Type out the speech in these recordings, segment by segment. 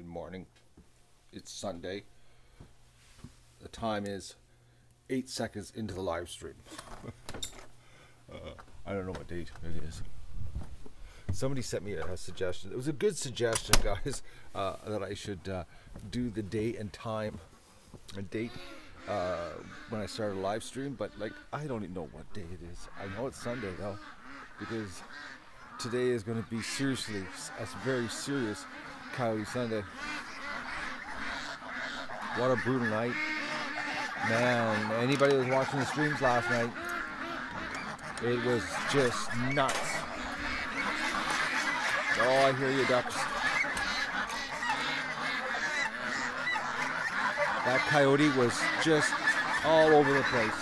Good morning. It's Sunday. The time is 8 seconds into the live stream. I don't know what date it is. Somebody sent me a suggestion. It was a good suggestion, guys, that I should do the date and time and date when I start a live stream, but like I don't even know what day it is. I know it's Sunday though, because today is going to be seriously a very serious Coyote Sunday. What a brutal night, man! Anybody that was watching the streams last night, it was just nuts. Oh, I hear you, ducks. That coyote was just all over the place.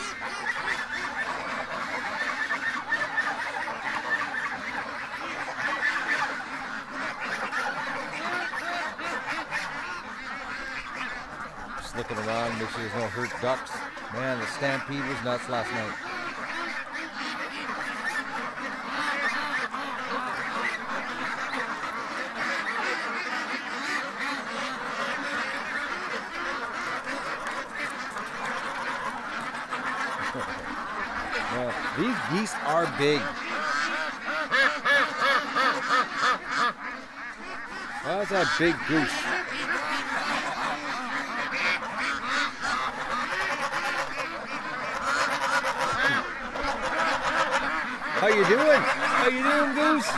Just looking around, make sure there's no hurt ducks. Man, the stampede was nuts last night. These geese are big. That's a big goose. How you doing? How you doing, goose?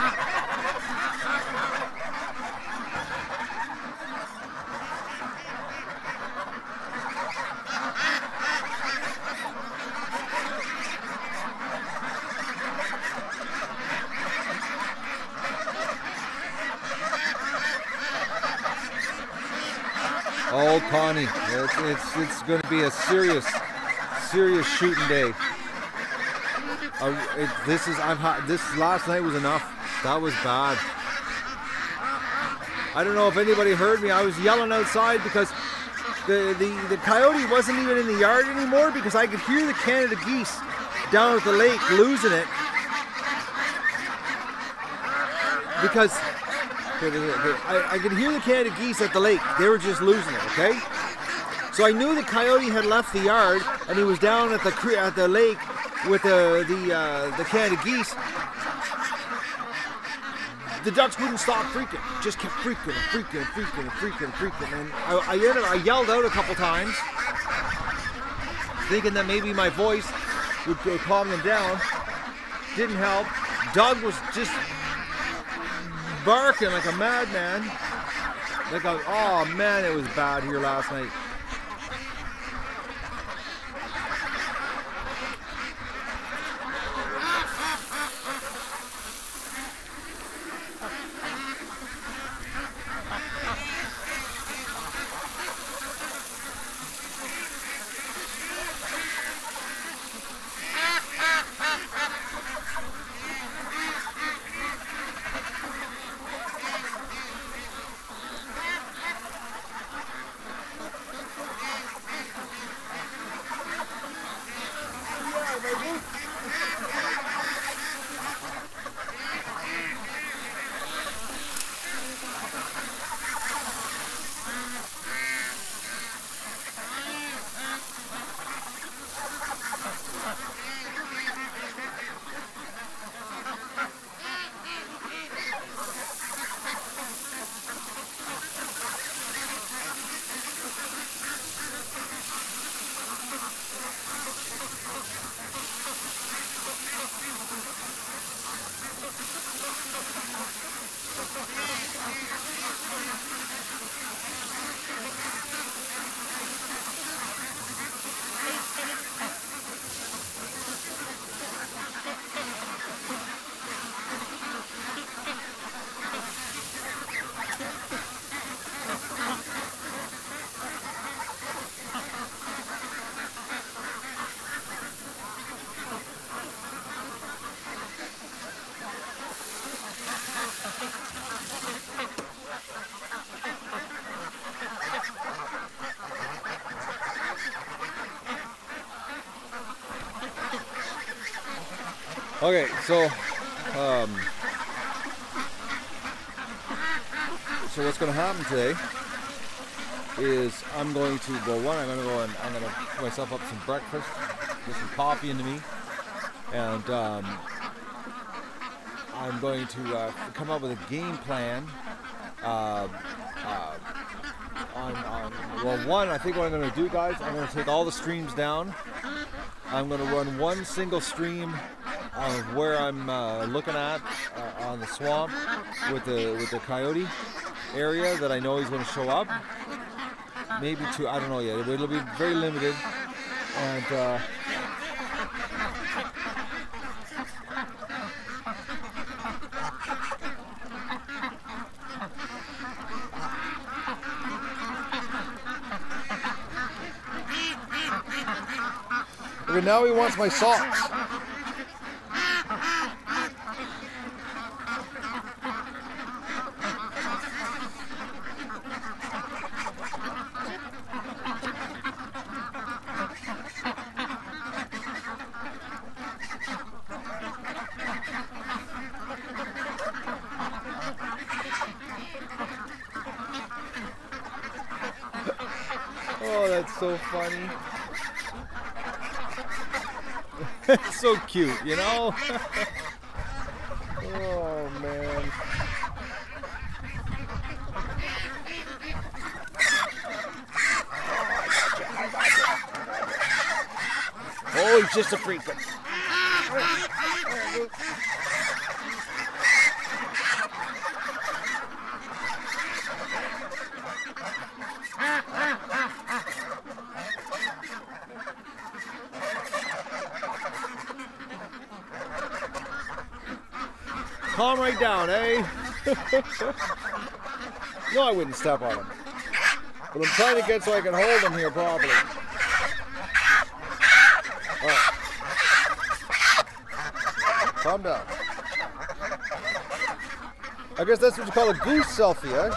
Oh, Connie, it's going to be a serious shooting day. This last night was enough. That was bad. I don't know if anybody heard me. I was yelling outside because the coyote wasn't even in the yard anymore because I could hear the Canada geese down at the lake losing it. Because I could hear the Canada geese at the lake. They were just losing it, okay? So I knew the coyote had left the yard and he was down at the lake with the Canada geese. The ducks wouldn't stop freaking. Just kept freaking and freaking and freaking and freaking and freaking. And I yelled out a couple times, thinking that maybe my voice would calm them down. Didn't help. Doug was just barking like a madman. Oh man, it was bad here last night. Okay, so what's going to happen today is I'm going to, well, one, I'm going to go and I'm going to put myself up some breakfast, get some coffee into me, and I'm going to come up with a game plan well, one, I think what I'm going to do, guys, I'm going to take all the streams down. I'm going to run one single stream of where I'm looking at on the swamp with the coyote area that I know he's going to show up. Maybe two, I don't know yet. It'll be very limited. And but now he wants my socks. Oh, that's so funny. It's so cute, you know? Oh, man. Oh, he's just a freak. Calm right down, eh? No, I wouldn't step on him. But I'm trying to get so I can hold him here properly. All right. Calm down. I guess that's what you call a goose selfie, eh?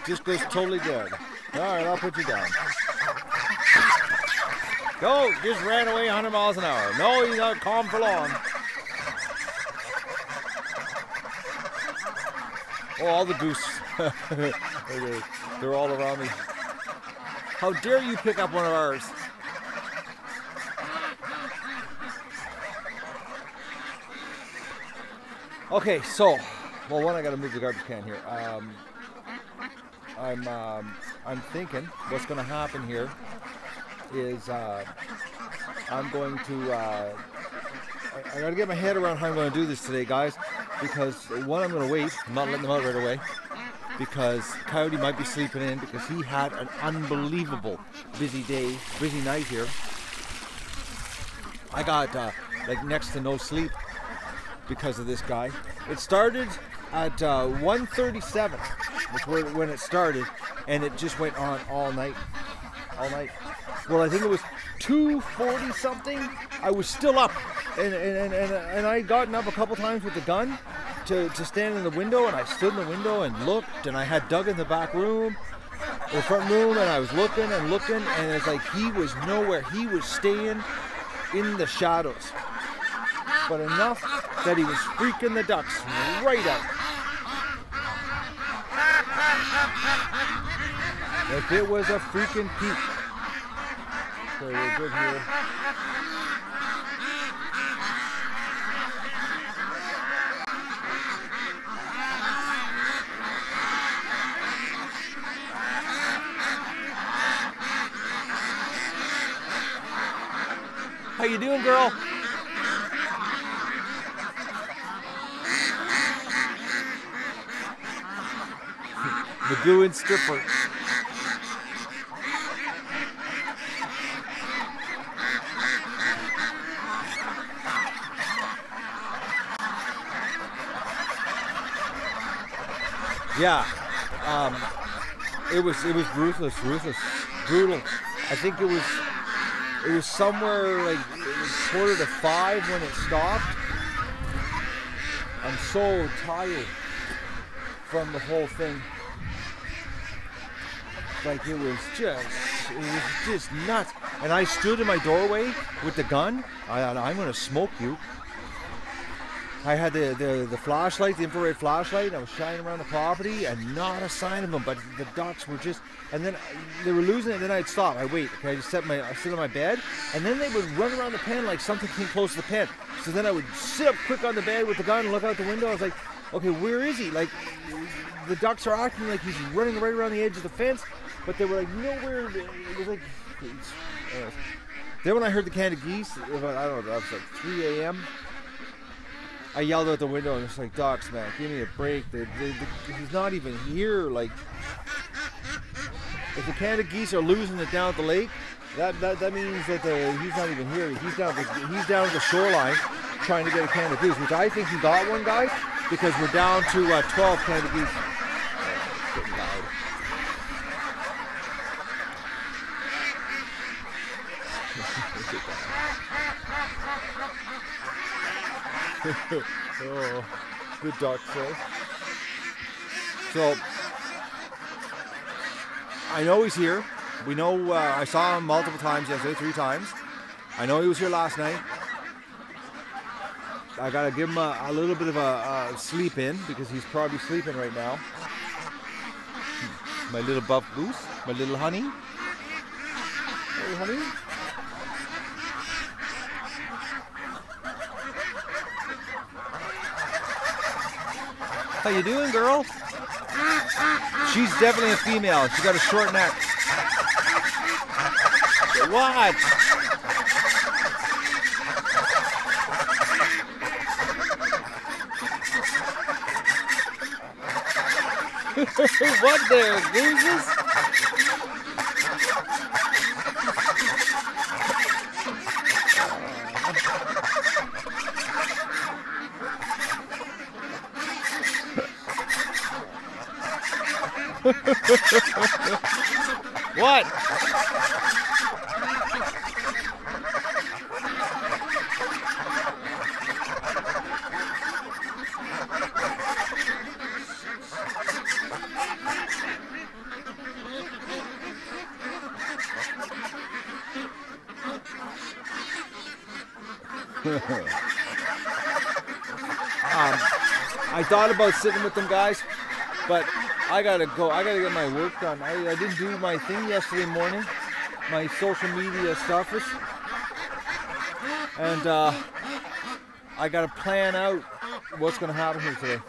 Just goes totally dead. All right, I'll put you down. Go, just ran away 100 miles an hour. No, he's not calm for long. Oh, all the goose. They're all around me. How dare you pick up one of ours? Okay, so, well, one, I gotta move the garbage can here. I'm thinking what's going to happen here is I'm going to I got to get my head around how I'm going to do this today, guys, because one, I'm going to wait. I'm not letting them out right away because Coyote might be sleeping in because he had an unbelievable busy day, busy night here. I got like next to no sleep because of this guy. It started at 1:37, which was when it started, and it just went on all night. Well, I think it was 2:40 something. I was still up, and I had gotten up a couple times with the gun to stand in the window, and I stood in the window and looked, and I had Doug in the back room, the front room, and I was looking, and it's like he was nowhere. He was staying in the shadows, but enough that he was freaking the ducks right out. Like it was a freaking peak. So we're good here. How you doing, girl? Magoo and stripper. Yeah. It was ruthless, brutal. I think it was somewhere like it was 4:45 when it stopped. I'm so tired from the whole thing. Like it was just nuts. And I stood in my doorway with the gun. I'm gonna smoke you. I had the flashlight, the infrared flashlight, and I was shining around the property, and not a sign of them. But the ducks were just, and then they were losing it. And then I'd stop. I wait. Okay, I just sit on my bed, and then they would run around the pen like something came close to the pen. So then I would sit up quick on the bed with the gun and look out the window. I was like, okay, where is he? Like the ducks are acting like he's running right around the edge of the fence, but they were like nowhere. It was like. Then when I heard the can of geese, I don't know, it was like 3 a.m. I yelled out the window and it's like, ducks, man, give me a break. He's not even here. Like, if the can of geese are losing it down at the lake, that means that he's not even here. He's down at the shoreline trying to get a can of geese, which I think he got one, guys, because we're down to 12 can of geese. Getting loud. Oh, good duck, so I know he's here. We know I saw him multiple times yesterday, 3 times. I know he was here last night. I gotta give him a little bit of a sleep in because he's probably sleeping right now. My little buff goose, my little honey. Hey, honey. How you doing, girl? She's definitely a female. She got a short neck. What? What there, gooses? What? I thought about sitting with them guys, but I gotta go. I gotta get my work done. I didn't do my thing yesterday morning, my social media stuff, and I gotta plan out what's gonna happen here today.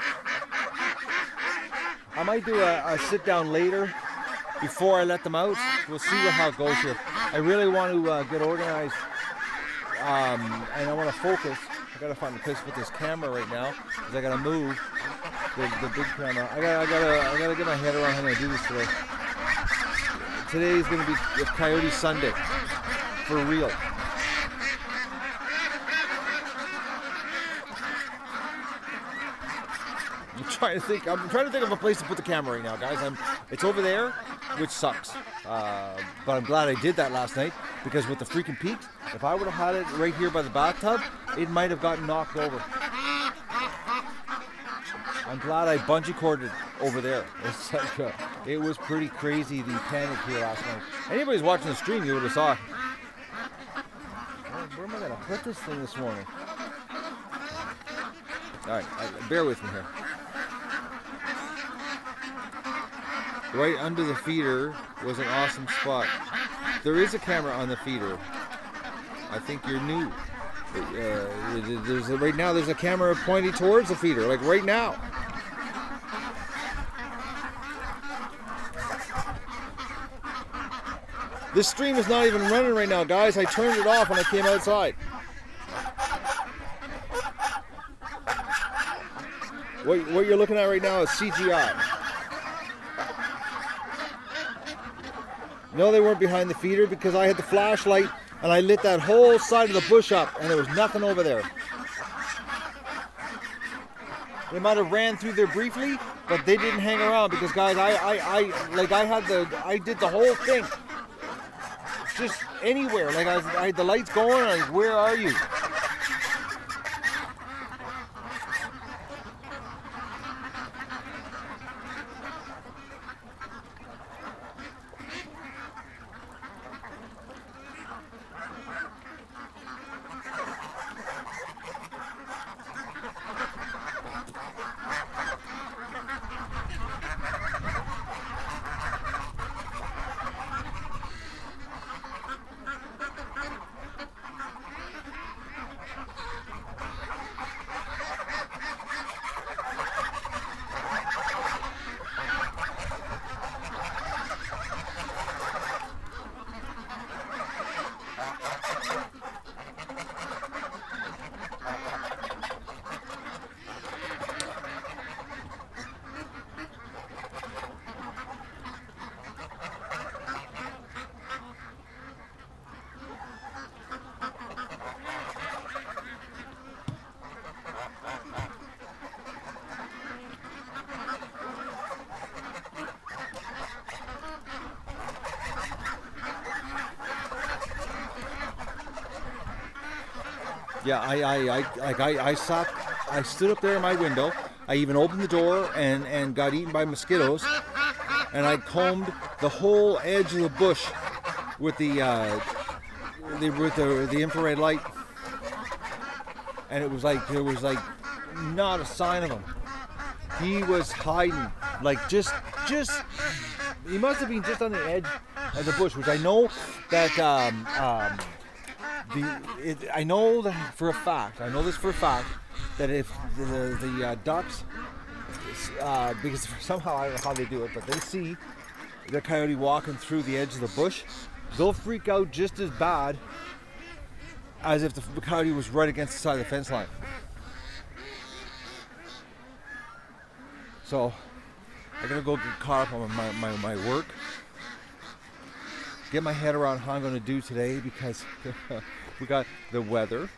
I might do a sit down later before I let them out. We'll see how it goes here. I really want to get organized, and I want to focus. I gotta find a place to put this camera right now because I gotta move the big camera. I gotta get my head around how I'm gonna do this today. Today is gonna be Coyote Sunday for real. I'm trying to think of a place to put the camera right now, guys. It's over there, which sucks. But I'm glad I did that last night because with the freaking peaks, if I would have had it right here by the bathtub, it might have gotten knocked over. I'm glad I bungee corded over there. It's like, it was pretty crazy, the panic here last night. Anybody's watching the stream, you would have saw it. Where am I gonna put this thing this morning? Alright, bear with me here. Right under the feeder was an awesome spot. There is a camera on the feeder. I think you're new. Right now there's a camera pointing towards the feeder, like right now. This stream is not even running right now, guys. I turned it off when I came outside. What you're looking at right now is CGI. No, they weren't behind the feeder because I had the flashlight and I lit that whole side of the bush up and there was nothing over there. They might have ran through there briefly, but they didn't hang around because, guys, I did the whole thing, just anywhere. Like I had the lights going. Like, where are you? Yeah, I stood up there in my window. I even opened the door and got eaten by mosquitoes. And I combed the whole edge of the bush with the infrared light. And it was like, there was like not a sign of him. He was hiding, like just he must have been just on the edge of the bush, which I know that I know that for a fact. I know this for a fact that if the ducks, because somehow I don't know how they do it, but they see the coyote walking through the edge of the bush, they'll freak out just as bad as if the coyote was right against the side of the fence line. So I gotta go get caught up on my work, get my head around how I'm going to do today, because we got the weather.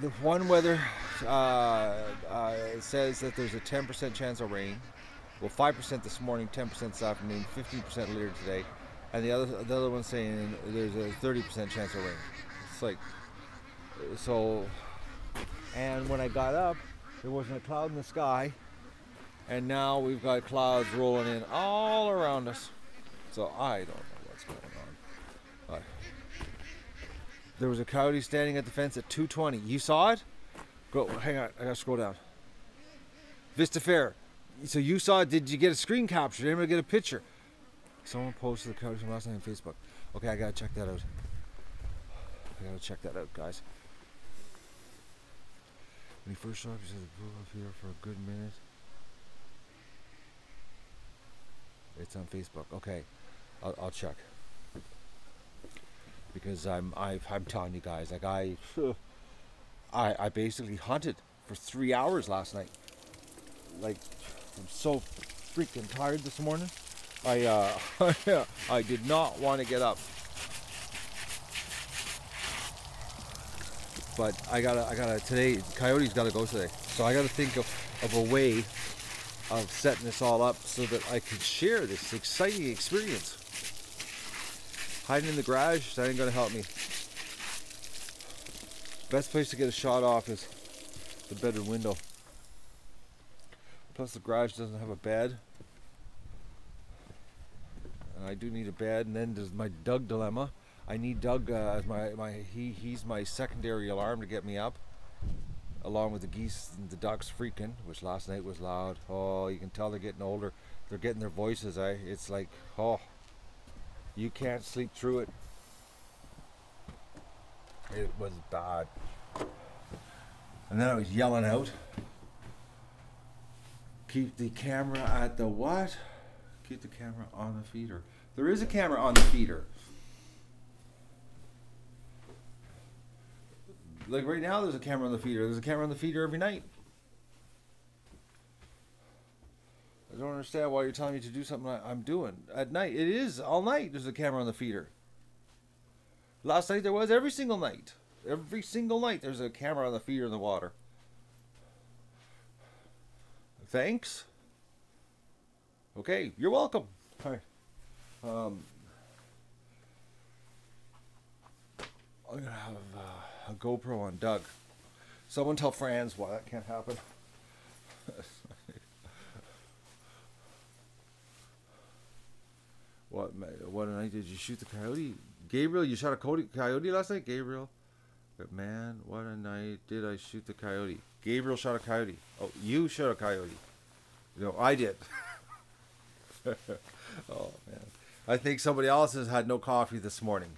The one weather says that there's a 10% chance of rain. Well, 5% this morning, 10% this afternoon, 15% later today, and the other one's saying there's a 30% chance of rain. It's like, so, and when I got up, there wasn't a cloud in the sky, and now we've got clouds rolling in all around us. So I don't know what's going on. There was a coyote standing at the fence at 2:20. You saw it? Go, hang on, I gotta scroll down. Vista Fair. So you saw it, did you get a screen capture? Did anybody get a picture? Someone posted the coyote from last night on Facebook. Okay, I gotta check that out. Guys. When he first showed up, he said the pool was here for a good minute. It's on Facebook. Okay, I'll check. Because I'm telling you guys, like I basically hunted for 3 hours last night. Like, I'm so freaking tired this morning. I did not want to get up. But I gotta today, Coyote's gotta go today. So I gotta think of a way of setting this all up so that I can share this exciting experience. Hiding in the garage, that ain't gonna help me. Best place to get a shot off is the bedroom window. Plus the garage doesn't have a bed. And I do need a bed, and then there's my Doug dilemma. I need Doug as he's my secondary alarm to get me up, along with the geese and the ducks freaking, which last night was loud. Oh, you can tell they're getting older. They're getting their voices. It's like, oh, you can't sleep through it. It was bad. And then I was yelling out, keep the camera at the what? Keep the camera on the feeder. There is a camera on the feeder. Like right now there's a camera on the feeder. There's a camera on the feeder every night. I don't understand why you're telling me to do something I'm doing at night. It is all night there's a camera on the feeder. Last night there was, every single night. Every single night there's a camera on the feeder in the water. Thanks. Okay, you're welcome. All right. I'm gonna have a GoPro on Doug. Someone tell Franz why that can't happen. What night did you shoot the coyote? Gabriel, you shot a coyote last night? Gabriel? But man, what a night did I shoot the coyote? Gabriel shot a coyote. Oh, you shot a coyote. No, I did. Oh, man. I think somebody else has had no coffee this morning.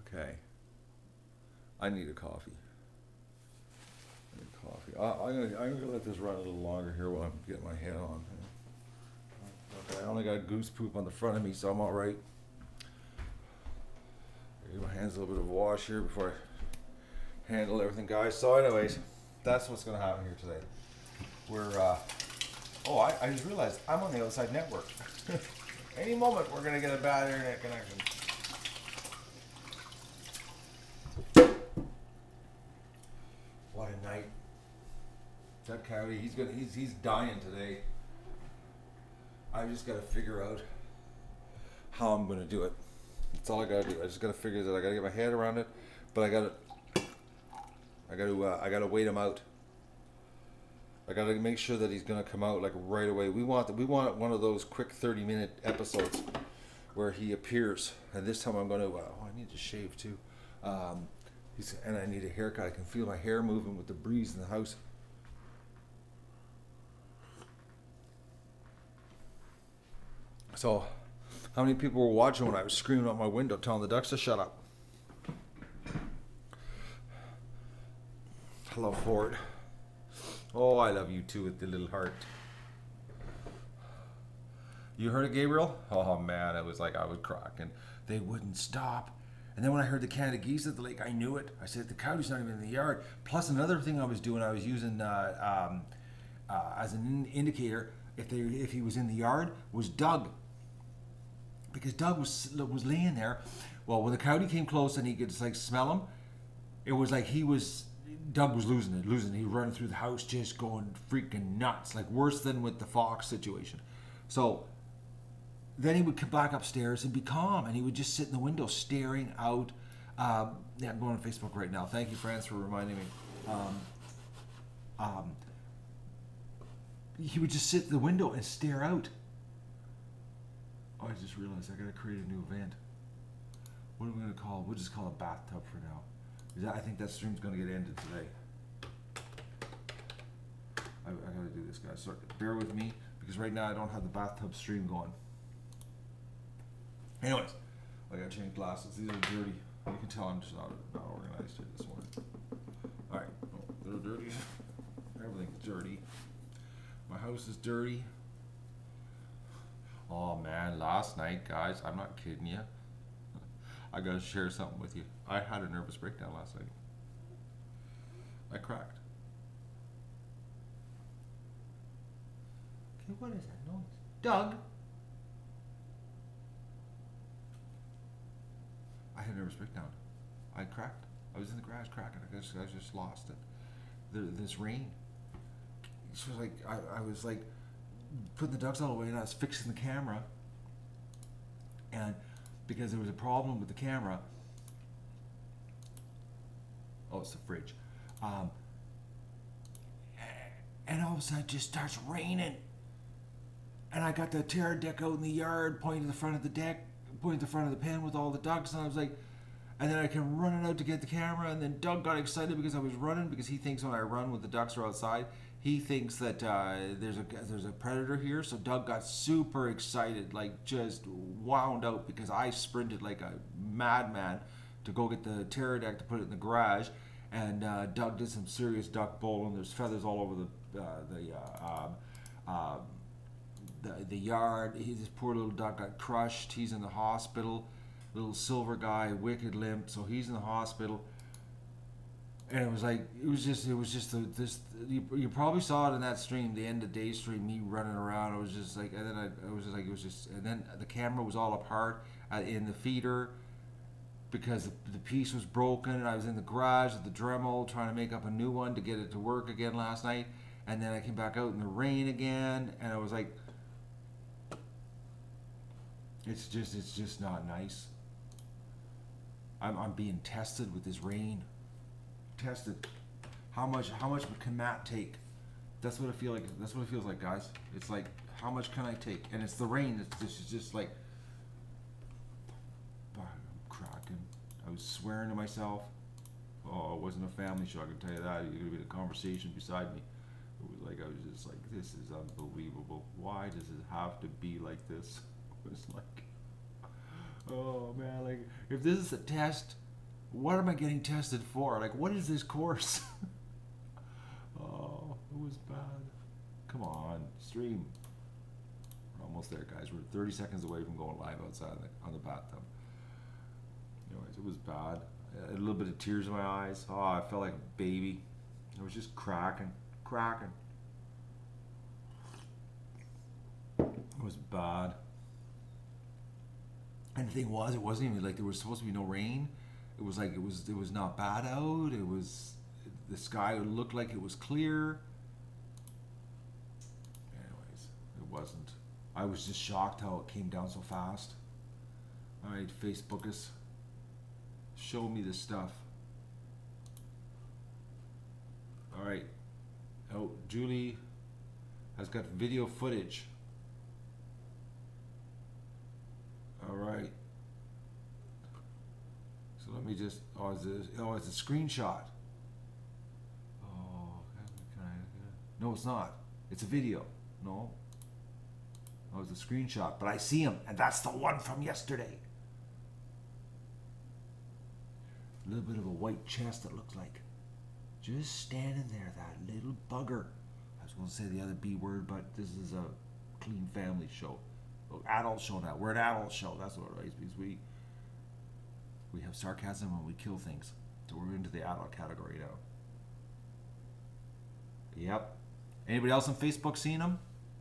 Okay. I need a coffee. I'm gonna let this run a little longer here while I'm getting my head on. Okay, I only got goose poop on the front of me, so I'm all right. Give my hands a little bit of wash here before I handle everything, guys. So, anyways, that's what's gonna happen here today. We're I just realized I'm on the outside network. Any moment we're gonna get a bad internet connection. What a night. That coyote, he's dying today. I just gotta figure out how I'm gonna do it. That's all I gotta do. I just gotta figure that I gotta get my head around it, but I gotta wait him out. I gotta make sure that he's gonna come out like right away. We want one of those quick 30-minute episodes where he appears. And this time I'm gonna. I need to shave too. And I need a haircut. I can feel my hair moving with the breeze in the house. So, how many people were watching when I was screaming out my window telling the ducks to shut up? Hello, Ford. Oh, I love you too with the little heart. You heard it, Gabriel? Oh man, I was cracking. They wouldn't stop. And then when I heard the Canada geese at the lake, I knew it. I said, the coyote's not even in the yard. Plus another thing I was doing, I was using as an indicator if he was in the yard, was Doug. Because Doug was laying there. Well, when the coyote came close and he could just like smell him, it was like Doug was losing it. He was running through the house just going freaking nuts, like worse than with the fox situation. So then he would come back upstairs and be calm, and he would just sit in the window staring out. Yeah, I'm going on Facebook right now. Thank you, Franz, for reminding me. He would just sit in the window and stare out. Oh, I just realized I got to create a new event. What are we going to call? We'll just call it bathtub for now. I think that stream's going to get ended today. I got to do this, guys. So bear with me, because right now I don't have the bathtub stream going. Anyways, I got to change glasses. These are dirty. You can tell I'm just not organized here this morning. All right, they're dirty. Everything's dirty. My house is dirty. Oh man, last night, guys, I'm not kidding you. I gotta share something with you. I had a nervous breakdown last night. I cracked. Okay, what is that noise? Doug? I had a nervous breakdown. I cracked. I was in the garage cracking. I just lost it. This rain. It was like I was like putting the ducks all away, and I was fixing the camera, and because there was a problem with the camera. Oh, it's the fridge. And all of a sudden it just starts raining, and I got the terror deck out in the yard, pointing to the front of the deck, pointing to the front of the pen with all the ducks, and I was like, and then I came running out to get the camera, and then Doug got excited because I was running, because he thinks when I run when the ducks are outside, he thinks that there's a predator here. So Doug got super excited, like just wound out, because I sprinted like a madman to go get the terror deck to put it in the garage, and Doug did some serious duck bowling. There's feathers all over the yard. This poor little duck got crushed. He's in the hospital. Little silver guy, wicked limp, so he's in the hospital. And it was just this. You probably saw it in that stream, the end of day stream, me running around. I was just like, and then and then the camera was all apart in the feeder. because the piece was broken, and I was in the garage at the Dremel trying to make up a new one to get it to work again last night, and then I came back out in the rain again, and I was like, it's just not nice. I'm being tested with this rain. Tested. How much can Matt take? That's what I feel like. That's what it feels like, guys. It's like, how much can I take? And it's the rain. It's just like, I'm cracking. I was swearing to myself. Oh, it wasn't a family show, I can tell you that. You're gonna be the conversation beside me. It was like, I was just like, this is unbelievable. Why does it have to be like this? It was like, oh man, like, if this is a test, what am I getting tested for? Like, what is this course? Oh, it was bad. Come on, stream. We're almost there, guys. We're 30 seconds away from going live outside on the bathtub. Anyways, it was bad. I had a little bit of tears in my eyes. Oh, I felt like a baby. I was just cracking. It was bad. And the thing was, it wasn't even like there was supposed to be no rain. It was like it was not bad out. It was, the sky looked like it was clear. Anyways, it wasn't. I was just shocked how it came down so fast. All right, Facebook us. Show me the stuff. All right. Oh, Julie has got video footage. All right. So let me just, it's a screenshot. Oh, no, it's not. It's a video. No. Oh, it's a screenshot, but I see him, and that's the one from yesterday. A little bit of a white chest, it looks like. Just standing there, that little bugger. I was going to say the other B word, but this is a clean family show. Adult show now. We're an adult show. That's what it is, because we have sarcasm when we kill things. So we're into the adult category now. Yep. Anybody else on Facebook seen them?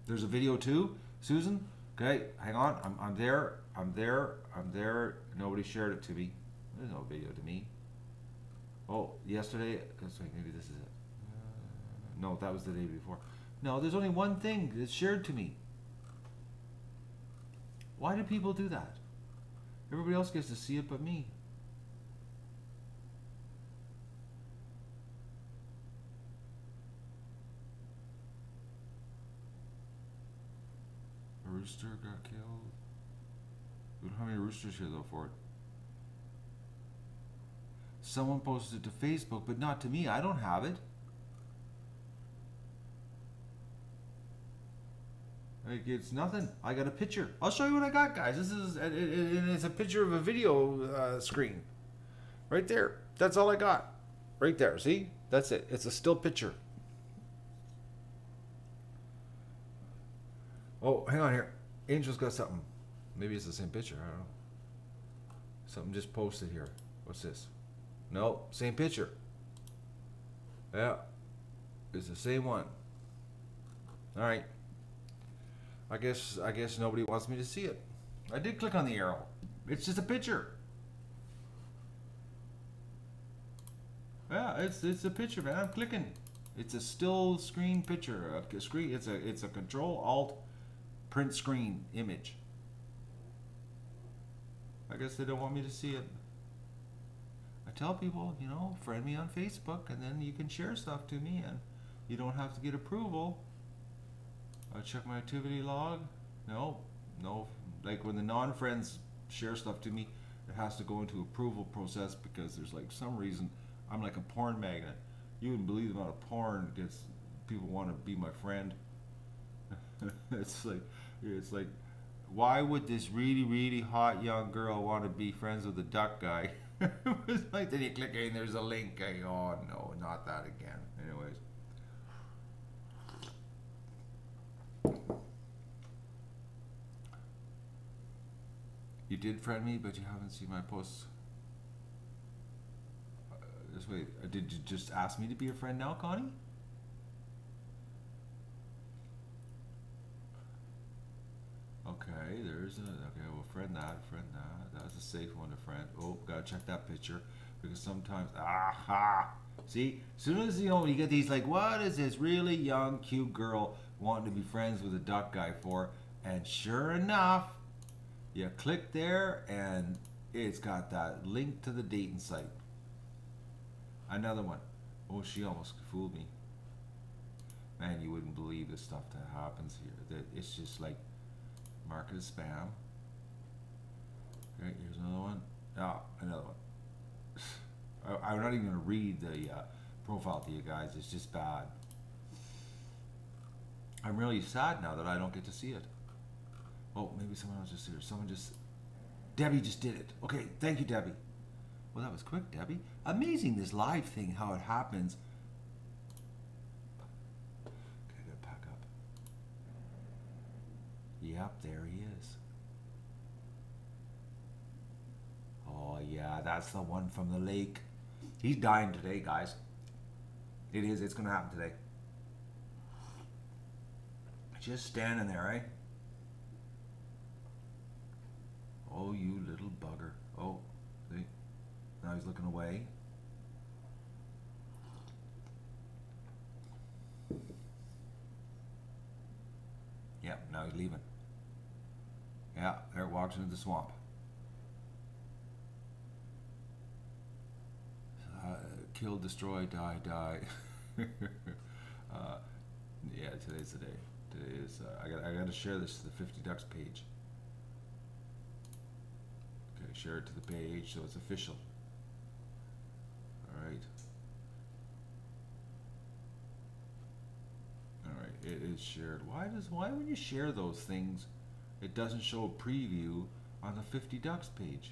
There's a video too. Susan? Okay, hang on. I'm there. Nobody shared it to me. There's no video to me. Oh, yesterday. Maybe this is it. No, that was the day before. No, there's only one thing that's shared to me. Why do people do that? Everybody else gets to see it but me. A rooster got killed. We don't have any roosters here though for it. Someone posted it to Facebook, but not to me. I don't have it. Like, it's nothing. I got a picture. I'll show you what I got, guys. This is, it's a picture of a video screen. Right there. That's all I got. Right there. See? That's it. It's a still picture. Oh, hang on here. Angel's got something. Maybe it's the same picture. I don't know. Something just posted here. What's this? No, same picture. Yeah. It's the same one. All right. I guess nobody wants me to see it. I did click on the arrow. It's just a picture. Yeah, it's a picture, man. I'm clicking. It's a still screen picture. A screen. It's a Control Alt print screen image. I guess they don't want me to see it. I tell people, you know, friend me on Facebook, and then you can share stuff to me, and you don't have to get approval. I check my activity log. No. Like when the non-friends share stuff to me, it has to go into approval process because there's like some reason I'm like a porn magnet. You wouldn't believe the amount of porn gets people want to be my friend. It's like, why would this really hot young girl want to be friends with the duck guy? It was like, then you click in, there's a link. I go, oh no, not that again. Anyways. You did friend me, but you haven't seen my posts. Just wait. Did you just ask me to be a friend now, Connie? Okay, there's a. Okay, we'll friend that. That's a safe one, friend. Oh, gotta check that picture because sometimes, aha. See, as soon as you get these like, what is this really young, cute girl wanting to be friends with a duck guy for? And sure enough, you click there and it's got that link to the dating site. Another one. Oh, she almost fooled me. Man, you wouldn't believe the stuff that happens here. That it's just like market as spam. Okay, here's another one. Ah, another one. I'm not even going to read the profile to you guys. It's just bad. I'm really sad now that I don't get to see it. Oh, maybe someone else just here. Debbie just did it. Okay, thank you, Debbie. Well, that was quick, Debbie. Amazing, this live thing, how it happens. Okay, I gotta pack up. Yep, there he is. Oh, yeah, that's the one from the lake. He's dying today, guys. It is. It's going to happen today. Just standing there, right? Oh, you little bugger. Oh, see? Now he's looking away. Yeah, now he's leaving. Yeah, there it walks into the swamp. Kill, destroy, die, die. Yeah, today's the day. Today is. I got to share this to the 50 Ducks page. Okay, share it to the page so it's official. All right. All right, it is shared. Why when you share those things, it doesn't show a preview on the 50 Ducks page?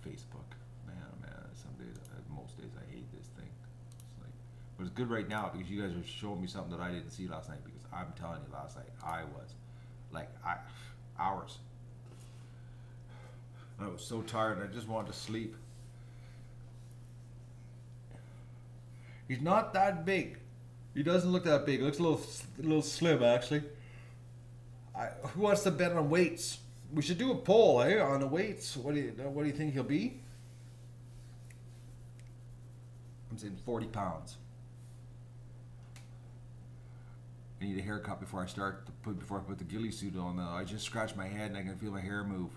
Facebook. Man, oh man, some days, most days I hate this thing. It's like, but it's good right now because you guys are showing me something that I didn't see last night. Because I'm telling you, last night I was like hours. I was so tired and I just wanted to sleep. He's not that big. He doesn't look that big. He looks a little slim actually. Who wants to bet on weights? We should do a poll, on the weights. What do you think he'll be? I'm saying 40 pounds. I need a haircut before I put the ghillie suit on. I just scratched my head and I can feel my hair move.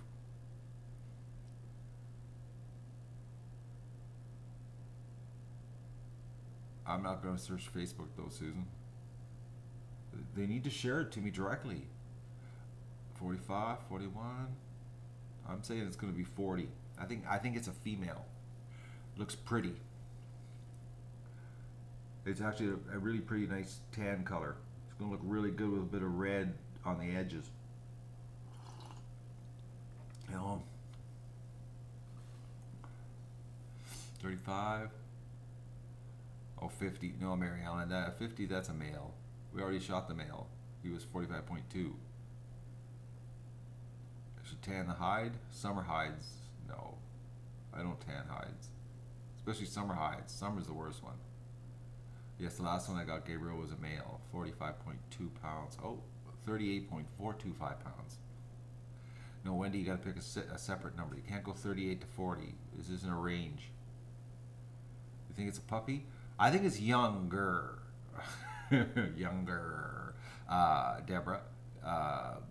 I'm not going to search Facebook though, Susan. They need to share it to me directly. 45, 41. I'm saying it's going to be 40. I think it's a female. Looks pretty. It's actually a really pretty nice tan color. It's going to look really good with a bit of red on the edges. You know, 35. Oh, 50. No, Mary Ellen. 50, that's a male. We already shot the male. He was 45.2. Should tan the hide? Summer hides? No. I don't tan hides. Especially summer hides. Summer's the worst one. Yes, the last one I got, Gabriel, was a male. 45.2 pounds. Oh, 38.425 pounds. No, Wendy, you got to pick a separate number. You can't go 38 to 40. This isn't a range. You think it's a puppy? I think it's younger. Younger. Deborah.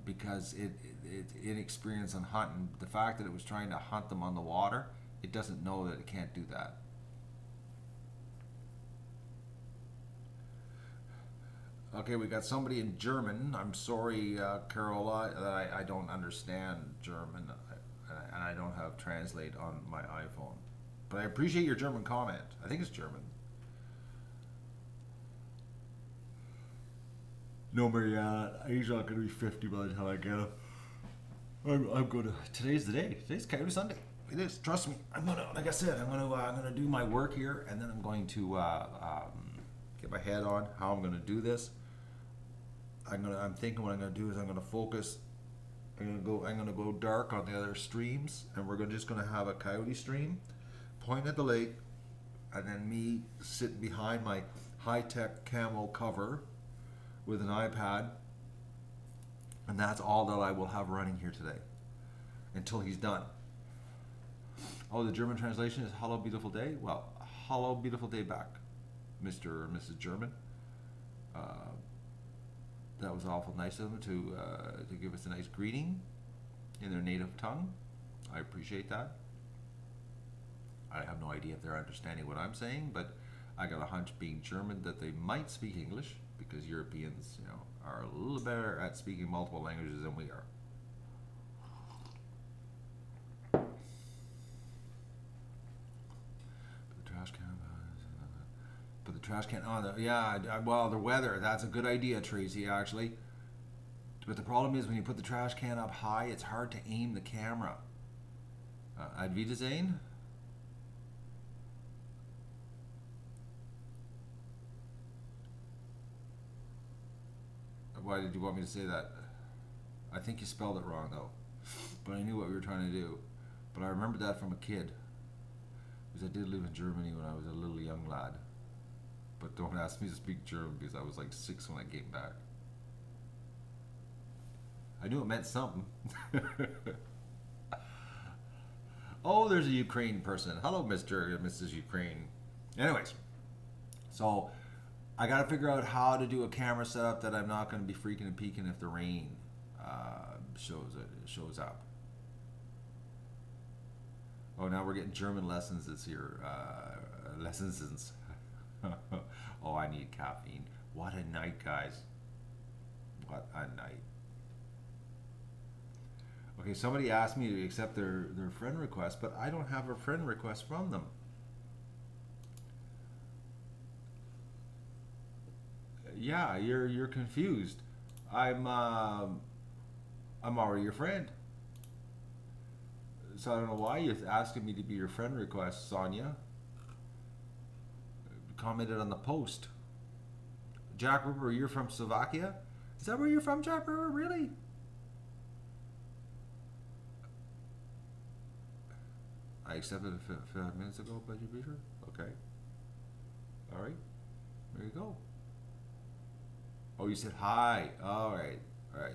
Because it's inexperienced on hunting. The fact that it was trying to hunt them on the water, it doesn't know that it can't do that. Okay, we got somebody in German. I'm sorry, Carola, that I don't understand German, and I don't have Translate on my iPhone. But I appreciate your German comment. I think it's German. No, Marianne, he's not going to be 50 by the time I get him. I'm going to. Today's the day. Today's Coyote Sunday. It is. Trust me. I'm gonna. Like I said, I'm gonna do my work here, and then I'm going to get my head on how I'm gonna do this. I'm thinking what I'm gonna do is I'm gonna focus. I'm gonna go dark on the other streams, and we're just gonna have a coyote stream, point at the lake, and then me sitting behind my high-tech camo cover with an iPad, and that's all that I will have running here today. until he's done. Oh, the German translation is "Hello, beautiful day." Well, hello, beautiful day back, Mr. or Mrs. German. That was awful nice of them to give us a nice greeting in their native tongue. I appreciate that. I have no idea if they're understanding what I'm saying, but I got a hunch, being German, that they might speak English, because Europeans, are a little better at speaking multiple languages than we are. Put the trash can on. Well, the weather. That's a good idea, Tracy. Actually, but the problem is when you put the trash can up high, it's hard to aim the camera. Ad Wiedersehen. Why did you want me to say that? I think you spelled it wrong though. But I knew what we were trying to do. But I remembered that from a kid. Because I did live in Germany when I was a little young lad. But don't ask me to speak German because I was like 6 when I came back. I knew it meant something. Oh, there's a Ukraine person. Hello, Mr. and Mrs. Ukraine. Anyways, so I got to figure out how to do a camera setup that I'm not going to be freaking and peeking if the rain shows up. Oh, now we're getting German lessons this year. Lessons. Oh, I need caffeine. What a night, guys. What a night. Okay, somebody asked me to accept their friend request, but I don't have a friend request from them. Yeah, you're confused. I'm already your friend. So I don't know why you're asking me to be your friend request, Sonia. Commented on the post. Jack Ripper, you're from Slovakia? Is that where you're from, Jack Ripper? Really? I accepted it 5 minutes ago, but you be sure? Okay. All right. There you go. Oh, you said hi. All right. All right.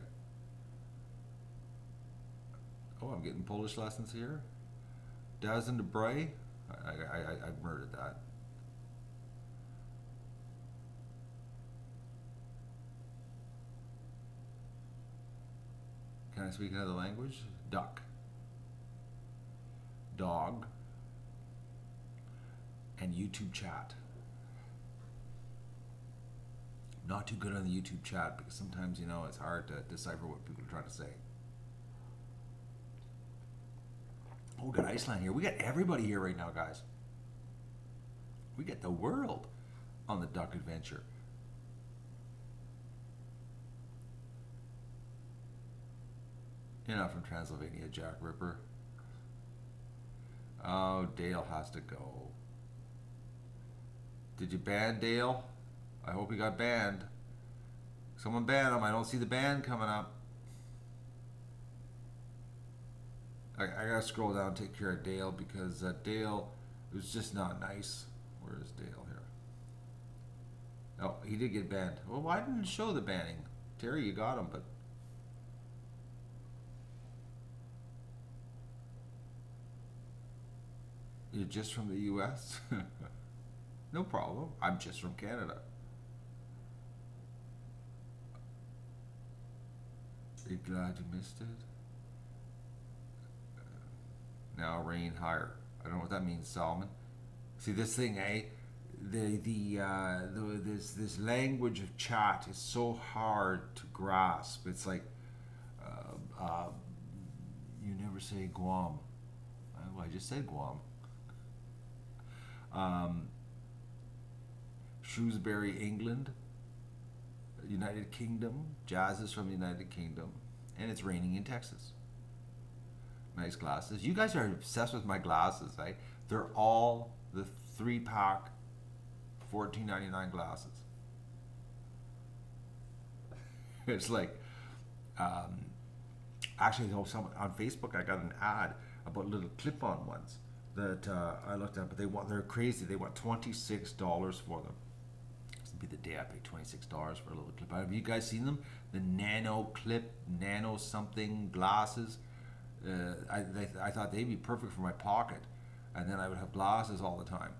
Oh, I'm getting Polish lessons here. Dazen de Bray. I murdered that. Can I speak another language? Duck. Dog. And YouTube chat. Not too good on the YouTube chat because sometimes, it's hard to decipher what people are trying to say. Oh, we got Iceland here. We got everybody here right now, guys. We get the world on the Duck Adventure. You're not from Transylvania, Jack Ripper. Oh, Dale has to go. Did you ban Dale? I hope he got banned. Someone ban him. I don't see the ban coming up. I gotta scroll down and take care of Dale because Dale was just not nice. Where is Dale here? Oh, he did get banned. Well, why didn't it show the banning? Terry, you got him, but... You're just from the US? No problem. I'm just from Canada. Are you glad you missed it? Now rain higher. I don't know what that means, Solomon. See this thing, eh? This language of chat is so hard to grasp. It's like you never say Guam. Well, I just said Guam. Shrewsbury, England, United Kingdom. Jazz is from the United Kingdom, and it's raining in Texas. Nice glasses. You guys are obsessed with my glasses, right? They're all the 3-pack, $14.99 glasses. It's like, actually, on Facebook, I got an ad about little clip-on ones that I looked at, but they're crazy. They want $26 for them. This would be the day I pay $26 for a little clip. Have you guys seen them? The nano clip, nano something glasses. I thought they'd be perfect for my pocket, and then I would have glasses all the time.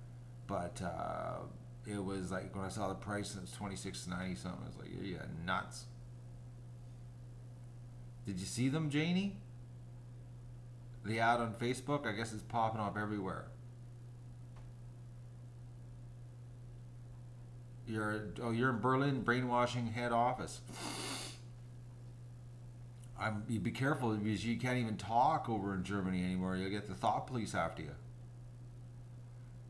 But it was like when I saw the price and it's $26.90 something, I was like, yeah, nuts. Did you see them, Janie? The ad on Facebook, I guess it's popping up everywhere. You're in Berlin, brainwashing head office. You be careful because you can't even talk over in Germany anymore. You'll get the thought police after you.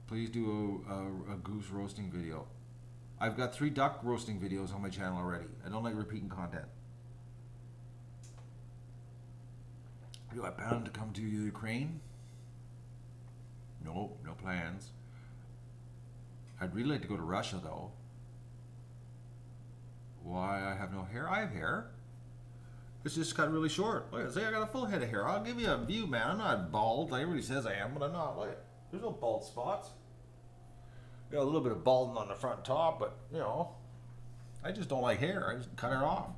Please do a goose roasting video. I've got 3 duck roasting videos on my channel already. I don't like repeating content. Do I plan to come to Ukraine? No, no plans. I'd really like to go to Russia though. Why I have no hair? I have hair. It's just got really short. Look, see, I got a full head of hair. I'll give you a view, man. I'm not bald like everybody says I am, but I'm not. Look, there's no bald spots. Got a little bit of balding on the front top, but you know, I just don't like hair. I just cut it off.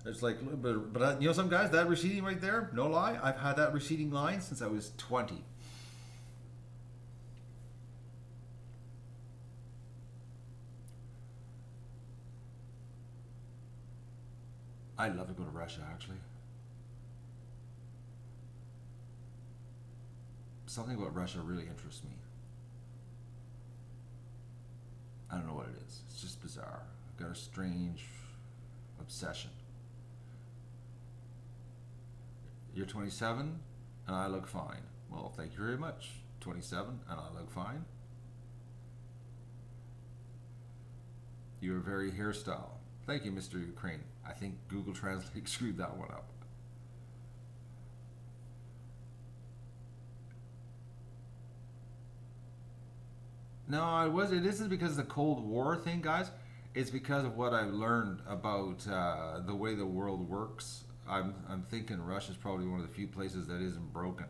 It's like, but you know, some guys, that receding right there, no lie, I've had that receding line since I was 20. I'd love to go to Russia, actually. Something about Russia really interests me. I don't know what it is. It's just bizarre. I've got a strange obsession. You're 27 and I look fine. Well, thank you very much. 27 and I look fine. You're a very hairstyle. Thank you, Mr. Ukraine. I think Google Translate screwed that one up. No, it isn't because of the Cold War thing, guys. It's because of what I've learned about the way the world works. I'm thinking Russia's probably one of the few places that isn't broken.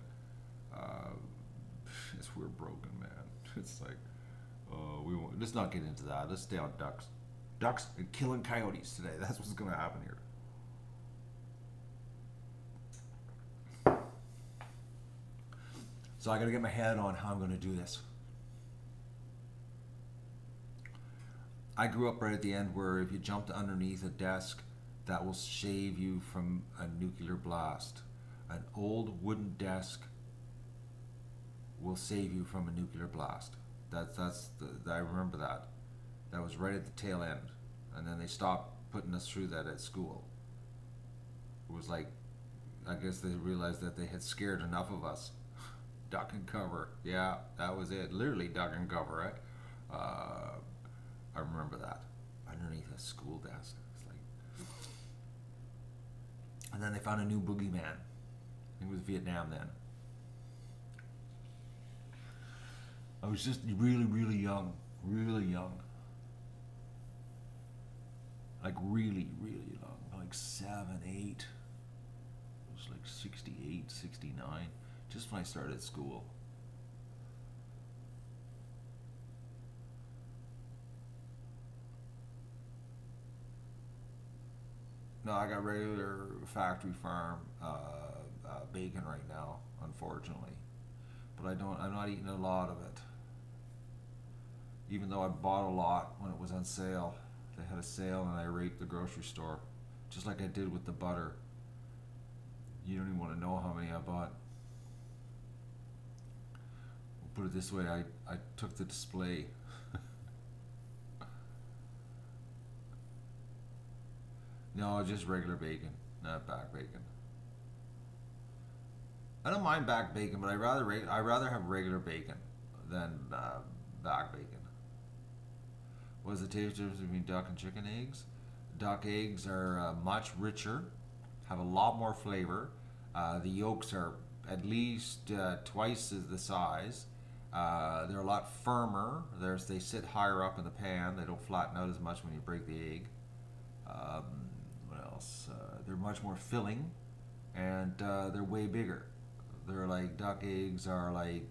We're broken, man. It's like, let's not get into that. Let's stay on ducks. Ducks and killing coyotes today. That's what's going to happen here. So I got to get my head on how I'm going to do this. I grew up right at the end where if you jumped underneath a desk, that will save you from a nuclear blast. An old wooden desk will save you from a nuclear blast. I remember that. That was right at the tail end. And then they stopped putting us through that at school. It was like, I guess they realized that they had scared enough of us. Duck and cover. Yeah, that was it. Literally duck and cover, right? I remember that. Underneath a school desk. It's like... And then they found a new boogeyman. I think it was Vietnam then. I was just really, really young. Really young. Like really, really young. Like 7, 8. It was like 68, 69. Just when I started school. No, I got regular factory farm bacon right now, unfortunately. But I'm not eating a lot of it. Even though I bought a lot when it was on sale. They had a sale and I raped the grocery store. Just like I did with the butter. You don't even want to know how many I bought. We'll put it this way, I took the display. No, just regular bacon, not back bacon. I don't mind back bacon, but I rather have regular bacon than back bacon. What is the taste difference between duck and chicken eggs? Duck eggs are much richer, have a lot more flavor. The yolks are at least twice as the size. They're a lot firmer. They sit higher up in the pan. They don't flatten out as much when you break the egg. What else? They're much more filling, and they're way bigger. They're like, duck eggs are like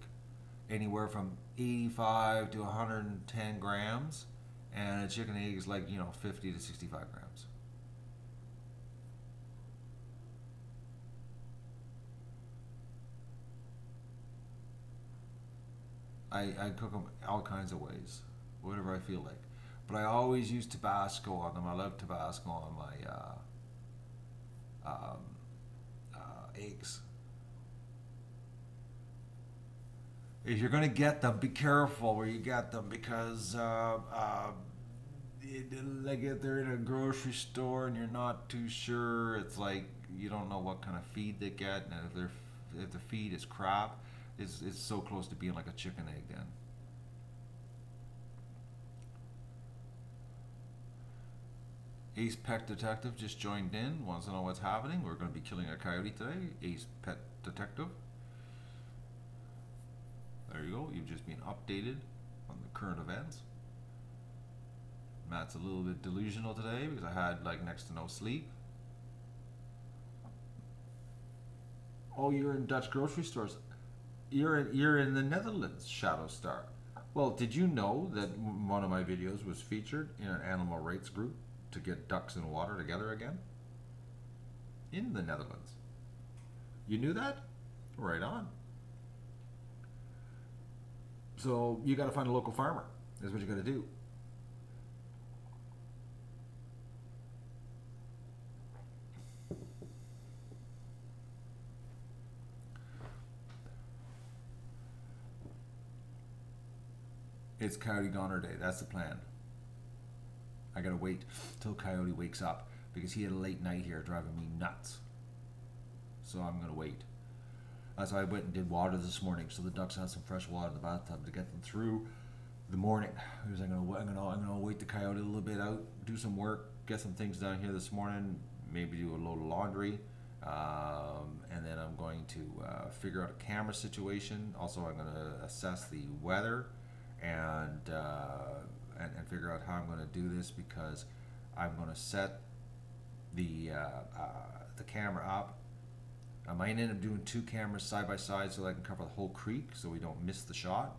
anywhere from 85 to 110 grams, and a chicken egg is like, 50 to 65 grams. I cook them all kinds of ways, whatever I feel like. But I always use Tabasco on them. I love Tabasco on my eggs. If you're going to get them, be careful where you get them, because like if they're in a grocery store and you're not too sure, it's like you don't know what kind of feed they get, and if the feed is crap, it's so close to being like a chicken egg then. Ace Pet Detective just joined in, wants to know what's happening. We're going to be killing a coyote today. Ace Pet Detective. There you go. You've just been updated on the current events. Matt's a little bit delusional today because I had like next to no sleep. Oh, you're in Dutch grocery stores. You're in the Netherlands, Shadow Star. Well, did you know that one of my videos was featured in an animal rights group to get ducks and water together again? In the Netherlands. You knew that? Right on. So you got to find a local farmer. That's what you got to do. It's Coyote Goner Day. That's the plan. I gotta wait till Coyote wakes up because he had a late night here driving me nuts. So I'm gonna wait. So I went and did water this morning, so the ducks had some fresh water in the bathtub to get them through the morning. Because I'm gonna wait the coyote a little bit out, do some work, get some things done here this morning, maybe do a load of laundry, and then I'm going to figure out a camera situation. Also, I'm gonna assess the weather and figure out how I'm gonna do this, because I'm gonna set the camera up. I might end up doing 2 cameras side by side so that I can cover the whole creek so we don't miss the shot.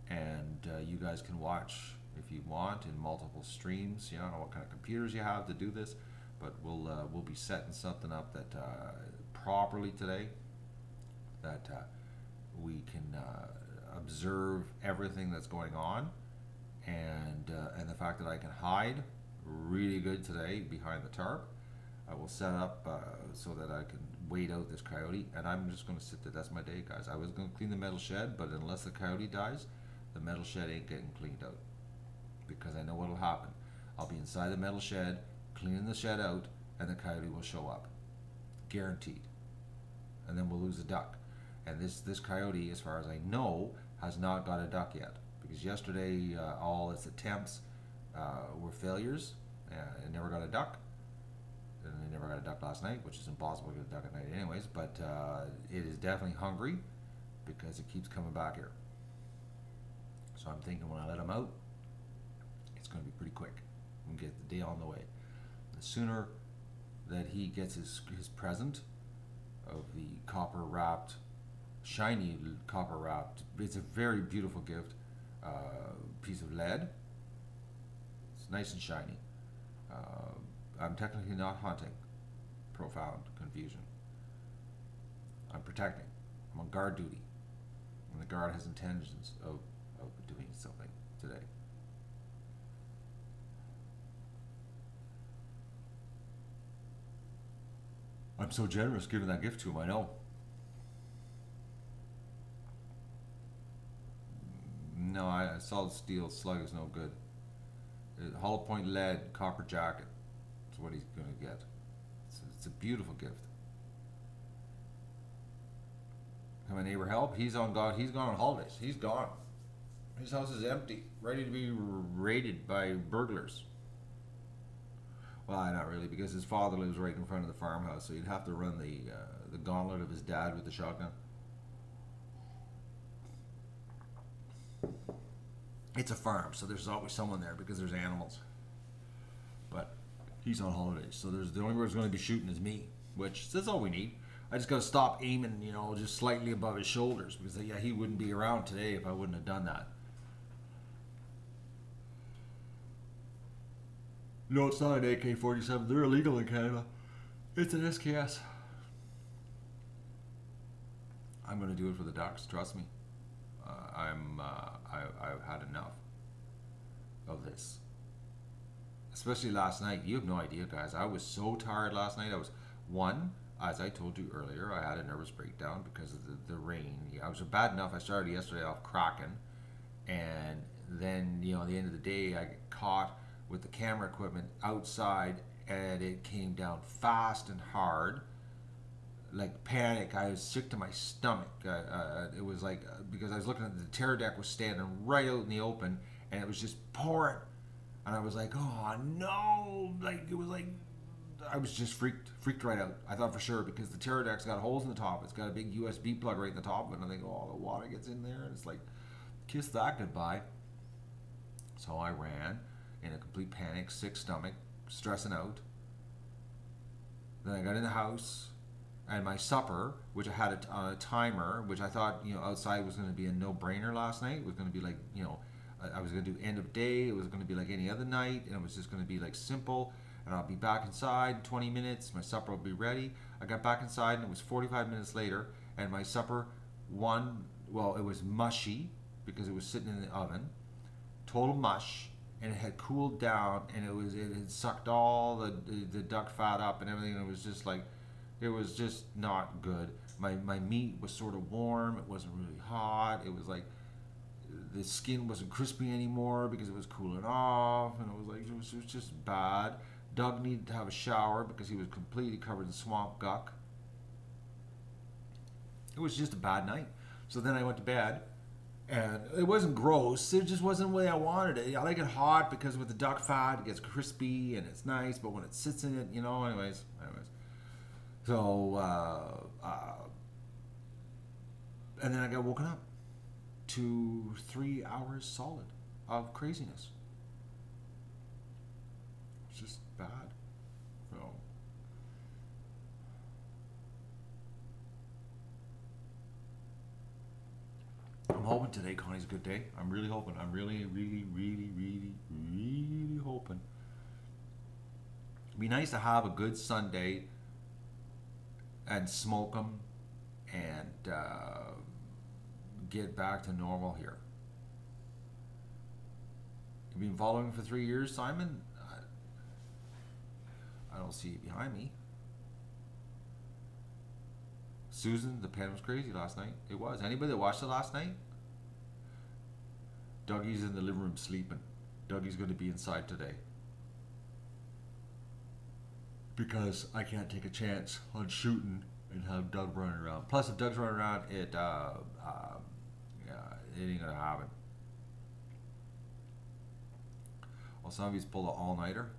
And you guys can watch if you want in multiple streams. You know, I don't know what kind of computers you have to do this, but we'll be setting something up that properly today, that we can observe everything that's going on, and the fact that I can hide really good today behind the tarp. I will set up so that I can wait out this coyote, and I'm just going to sit there. That's my day, guys. I was going to clean the metal shed, but unless the coyote dies, the metal shed ain't getting cleaned out, because I know what'll happen. I'll be inside the metal shed, cleaning the shed out, and the coyote will show up. Guaranteed. And then we'll lose a duck. And this coyote, as far as I know, has not got a duck yet, because yesterday all its attempts were failures. It never got a duck. And they never got a duck last night, which is impossible to get a duck at night anyways, but it is definitely hungry because it keeps coming back here. So I'm thinking when I let him out, it's going to be pretty quick. We can get the day on the way. The sooner that he gets his present of the copper wrapped, shiny copper wrapped, it's a very beautiful gift, piece of lead. It's nice and shiny. I'm technically not hunting. Profound confusion. I'm protecting. I'm on guard duty. And the guard has intentions of doing something today. I'm so generous giving that gift to him, I know. No, solid steel slug is no good. Hollow point lead, copper jacket. That's what he's going to get. It's a beautiful gift. Can my neighbor help? He's gone on holidays. He's gone. His house is empty, ready to be raided by burglars. Well, not really, because his father lives right in front of the farmhouse, so you'd have to run the gauntlet of his dad with the shotgun. It's a farm, so there's always someone there because there's animals. But he's on holidays, so the only person going to be shooting is me, which that's all we need. I just got to stop aiming, just slightly above his shoulders, because he wouldn't be around today if I wouldn't have done that. No, it's not an AK-47. They're illegal in Canada. It's an SKS. I'm going to do it for the ducks. Trust me. I've had enough of this. Especially last night. You have no idea, guys. I was so tired last night. I was, one, as I told you earlier, I had a nervous breakdown because of the rain. I was bad enough. I started yesterday off cracking, and then, you know, at the end of the day, I got caught with the camera equipment outside, and it came down fast and hard, like panic. I was sick to my stomach. It was like, because I was looking at the terror deck was standing right out in the open, and it was just pouring, and I was like, oh no, like it was like, I was just freaked right out. I thought for sure, because the terror deck's got holes in the top. It's got a big USB plug right in the top of it, and I think, oh, the water gets in there, and it's like, kiss that goodbye. So I ran in a complete panic, sick stomach, stressing out. Then I got in the house, and my supper, which I had on a timer, which I thought, you know, outside was going to be a no-brainer last night. It was going to be like, you know, I was going to do end of day. It was going to be like any other night, and it was just going to be like simple. And I'll be back inside in 20 minutes. My supper will be ready. I got back inside, and it was 45 minutes later, and my supper, it was mushy because it was sitting in the oven, total mush, and it had cooled down, and it had sucked all the duck fat up and everything. And it was just like, it was just not good. My meat was sort of warm. It wasn't really hot. It was like, the skin wasn't crispy anymore because it was cooling off, and it was like, it was just bad. Doug needed to have a shower because he was completely covered in swamp guck. It was just a bad night. So then I went to bed, and it wasn't gross. It just wasn't the way I wanted it. I like it hot because with the duck fat, it gets crispy and it's nice, but when it sits in it, you know, anyways. So, and then I got woken up to 3 hours solid of craziness. It's just bad. So I'm hoping today, Connie's a good day. I'm really hoping. I'm really hoping. It'd be nice to have a good Sunday and smoke them and get back to normal here. You've been following for 3 years, Simon? I don't see it behind me. Susan, the pen was crazy last night. It was. Anybody that watched it last night? Dougie's in the living room sleeping. Dougie's going to be inside today. Because I can't take a chance on shooting and have Doug running around. Plus, if Doug's running around, it ain't going to happen. Well, some of you's pulled an all-nighter.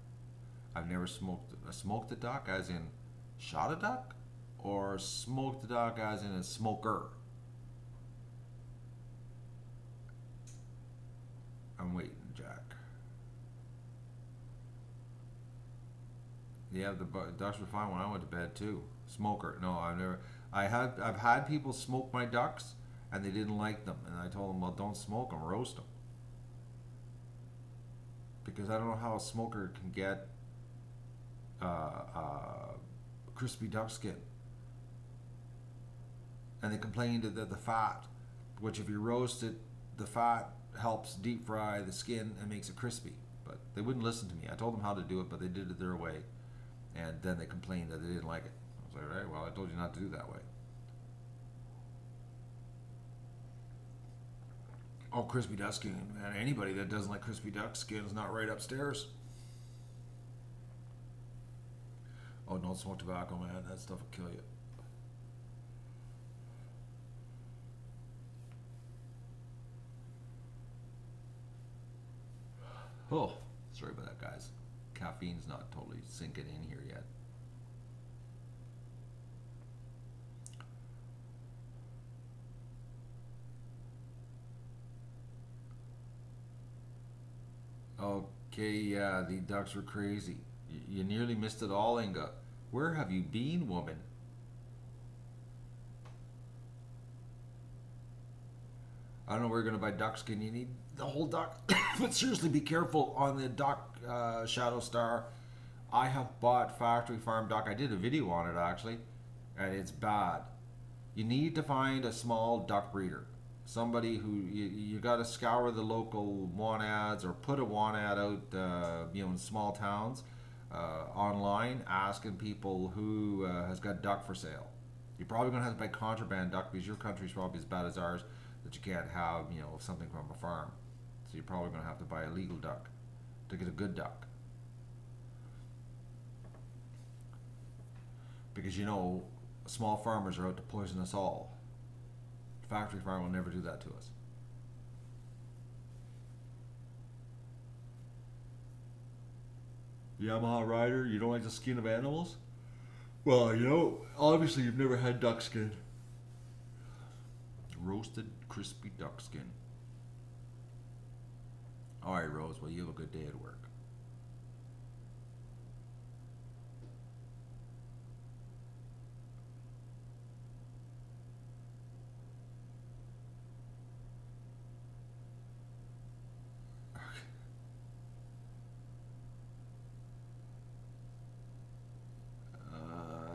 I've never smoked a duck as in shot a duck, or smoked a duck as in a smoker. I'm waiting, Jack. Yeah, the ducks were fine when I went to bed too. Smoker? No, I've had people smoke my ducks and they didn't like them, and I told them, well, don't smoke them, roast them, because I don't know how a smoker can get crispy duck skin. And they complained that the fat, which if you roast it, the fat helps deep fry the skin and makes it crispy. But they wouldn't listen to me. I told them how to do it, but they did it their way. And then they complained that they didn't like it. I was like, all right, well, I told you not to do that way. Oh, crispy duck skin, man. Anybody that doesn't like crispy duck skin is not right upstairs. Oh, don't smoke tobacco, man. That stuff will kill you. Oh, sorry about that, guys. Caffeine's not totally sinking in here yet. Okay, yeah, the ducks were crazy. You nearly missed it all, Inga. Where have you been, woman? I don't know where you're going to buy duck skin. You need the whole duck. But seriously, be careful on the duck Shadow Star. I have bought factory farm duck. I did a video on it, actually, and it's bad. You need to find a small duck breeder. somebody who you got to scour the local want ads or put a want ad out, in small towns, online, asking people who has got duck for sale. You're probably going to have to buy contraband duck because your country's probably as bad as ours that you can't have, something from a farm. So you're probably going to have to buy a legal duck to get a good duck. Because small farmers are out to poison us all. Factory farm will never do that to us. Yamaha rider, you don't like the skin of animals? Well, obviously you've never had duck skin. Roasted, crispy duck skin. Alright, Rose, well, you have a good day at work.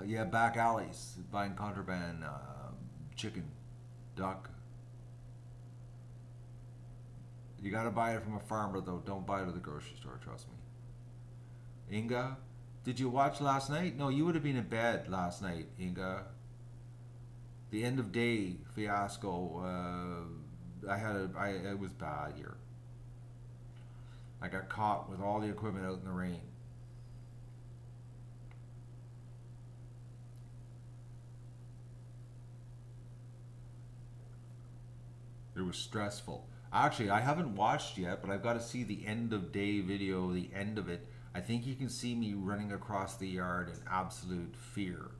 Yeah, back alleys, buying contraband, chicken, duck. You gotta buy it from a farmer though, don't buy it at the grocery store, trust me. Inga, did you watch last night? No, you would have been in bed last night, Inga. The end of day fiasco, it was bad here. I got caught with all the equipment out in the rain. It was stressful. Actually, I haven't watched yet, but I've got to see the end of day video, the end of it. I think you can see me running across the yard in absolute fear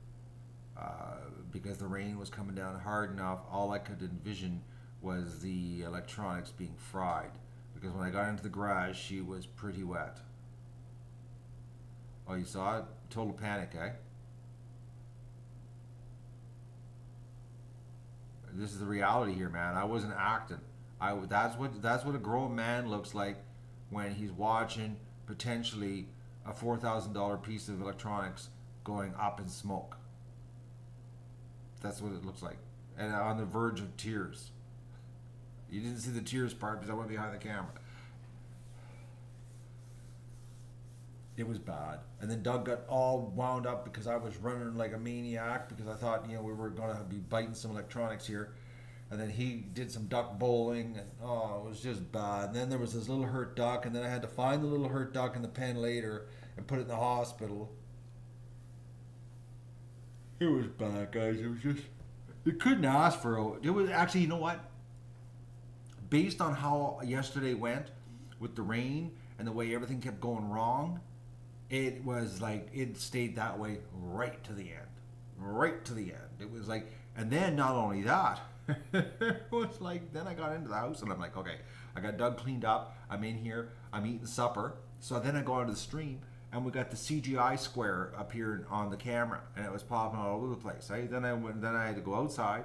because the rain was coming down hard enough. All I could envision was the electronics being fried because when I got into the garage, she was pretty wet. Oh, you saw it? Total panic, eh? This is the reality here, man. I wasn't acting. That's what a grown man looks like when he's watching potentially a $4,000 piece of electronics going up in smoke. That's what it looks like, and on the verge of tears. You didn't see the tears part because I went behind the camera. It was bad. And then Doug got all wound up because I was running like a maniac because I thought, we were going to be biting some electronics here. And then he did some duck bowling and it was just bad. And then there was this little hurt duck and then I had to find the little hurt duck in the pen later and put it in the hospital. It was bad, guys. It was just, you couldn't ask for it. It was actually, you know what? Based on how yesterday went with the rain and the way everything kept going wrong, it was like it stayed that way right to the end. Right to the end. It was like, and then not only that, it was like, then I got into the house and I'm like, okay, I got Doug cleaned up. I'm in here. I'm eating supper. So then I go onto the stream and we got the CGI square up here on the camera and it was popping all over the place. Right? Then I had to go outside,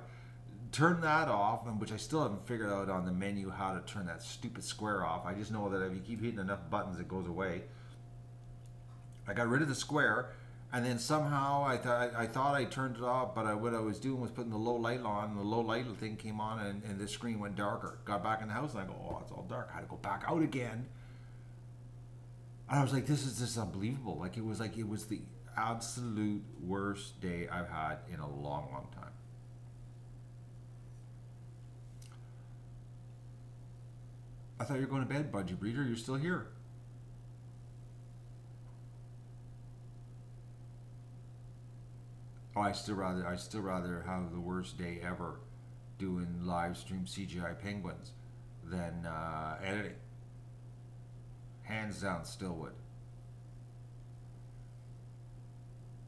turn that off, which I still haven't figured out on the menu how to turn that stupid square off. I just know that if you keep hitting enough buttons, it goes away. I got rid of the square, and then somehow I thought I turned it off, but what I was doing was putting the low light on, and the low light thing came on, and the screen went darker. Got back in the house, and I go, oh, it's all dark. I had to go back out again. And I was like, this is just unbelievable. It was the absolute worst day I've had in a long, long time. I thought you were going to bed, Budgie Breeder. You're still here. Oh, I still rather have the worst day ever doing live stream CGI penguins than editing. Hands down, still would.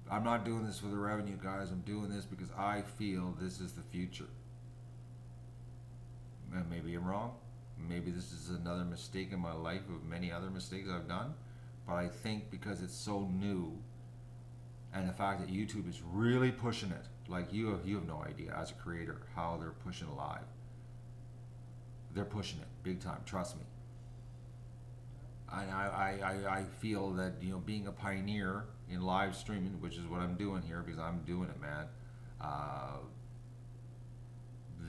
I'm not doing this for the revenue, guys. I'm doing this because I feel this is the future. And maybe I'm wrong. Maybe this is another mistake in my life of many other mistakes I've done. But I think because it's so new, and the fact that YouTube is really pushing it, like you have no idea as a creator how they're pushing live. They're pushing it big time, trust me. And I feel that being a pioneer in live streaming, which is what I'm doing here because I'm doing it, man.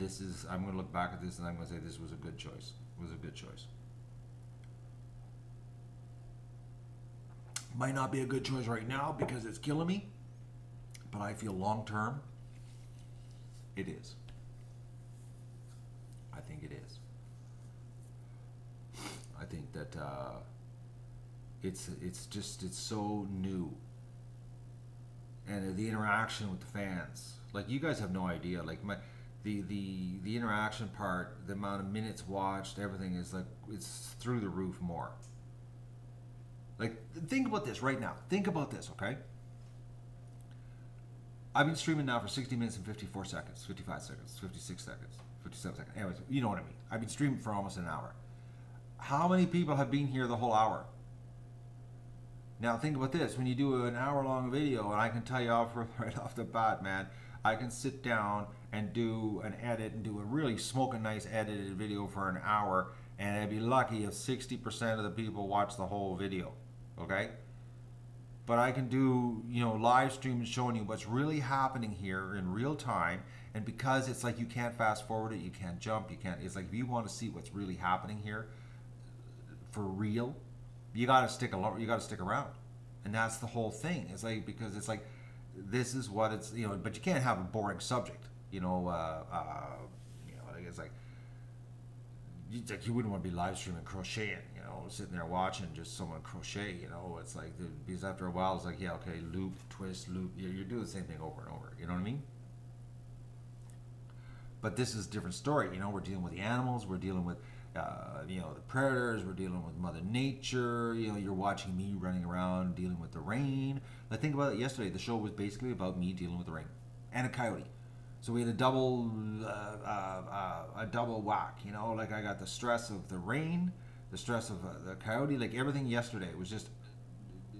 this is, I'm going to look back at this and I'm going to say this was a good choice. It was a good choice. Might not be a good choice right now because it's killing me, but I feel long term, it is. I think it is. I think that it's so new, and the interaction with the fans. Like, you guys have no idea. Like, the interaction part, the amount of minutes watched, everything is like, it's through the roof more. Like, think about this right now. Think about this, okay? I've been streaming now for 60 minutes and 54 seconds, 55 seconds, 56 seconds, 57 seconds. Anyways, you know what I mean. I've been streaming for almost an hour. How many people have been here the whole hour? Now think about this. When you do an hour-long video, and I can tell you right off the bat, man, I can sit down and do an edit and do a really smoking nice edited video for an hour, and I'd be lucky if 60% of the people watch the whole video, okay? But I can do, you know, live streams showing you what's really happening here in real time, and because it's like you can't fast forward it, you can't jump, you can't, it's like if you want to see what's really happening here for real, you gotta stick around. And that's the whole thing. It's like, because it's like, this is what it's, you know, but you can't have a boring subject, you know, it's like you wouldn't want to be live streaming crocheting, you know, sitting there watching just someone crochet, you know. It's like, because after a while it's like, yeah, okay, loop, twist, loop, you're doing the same thing over and over, you know what I mean? But this is a different story, you know. We're dealing with the animals, we're dealing with you know, the predators, we're dealing with Mother Nature, you know, you're watching me running around dealing with the rain. Like, think about it, yesterday the show was basically about me dealing with the rain and a coyote. So we had a double whack, you know. Like, I got the stress of the rain, the stress of the coyote, like everything yesterday. It was just,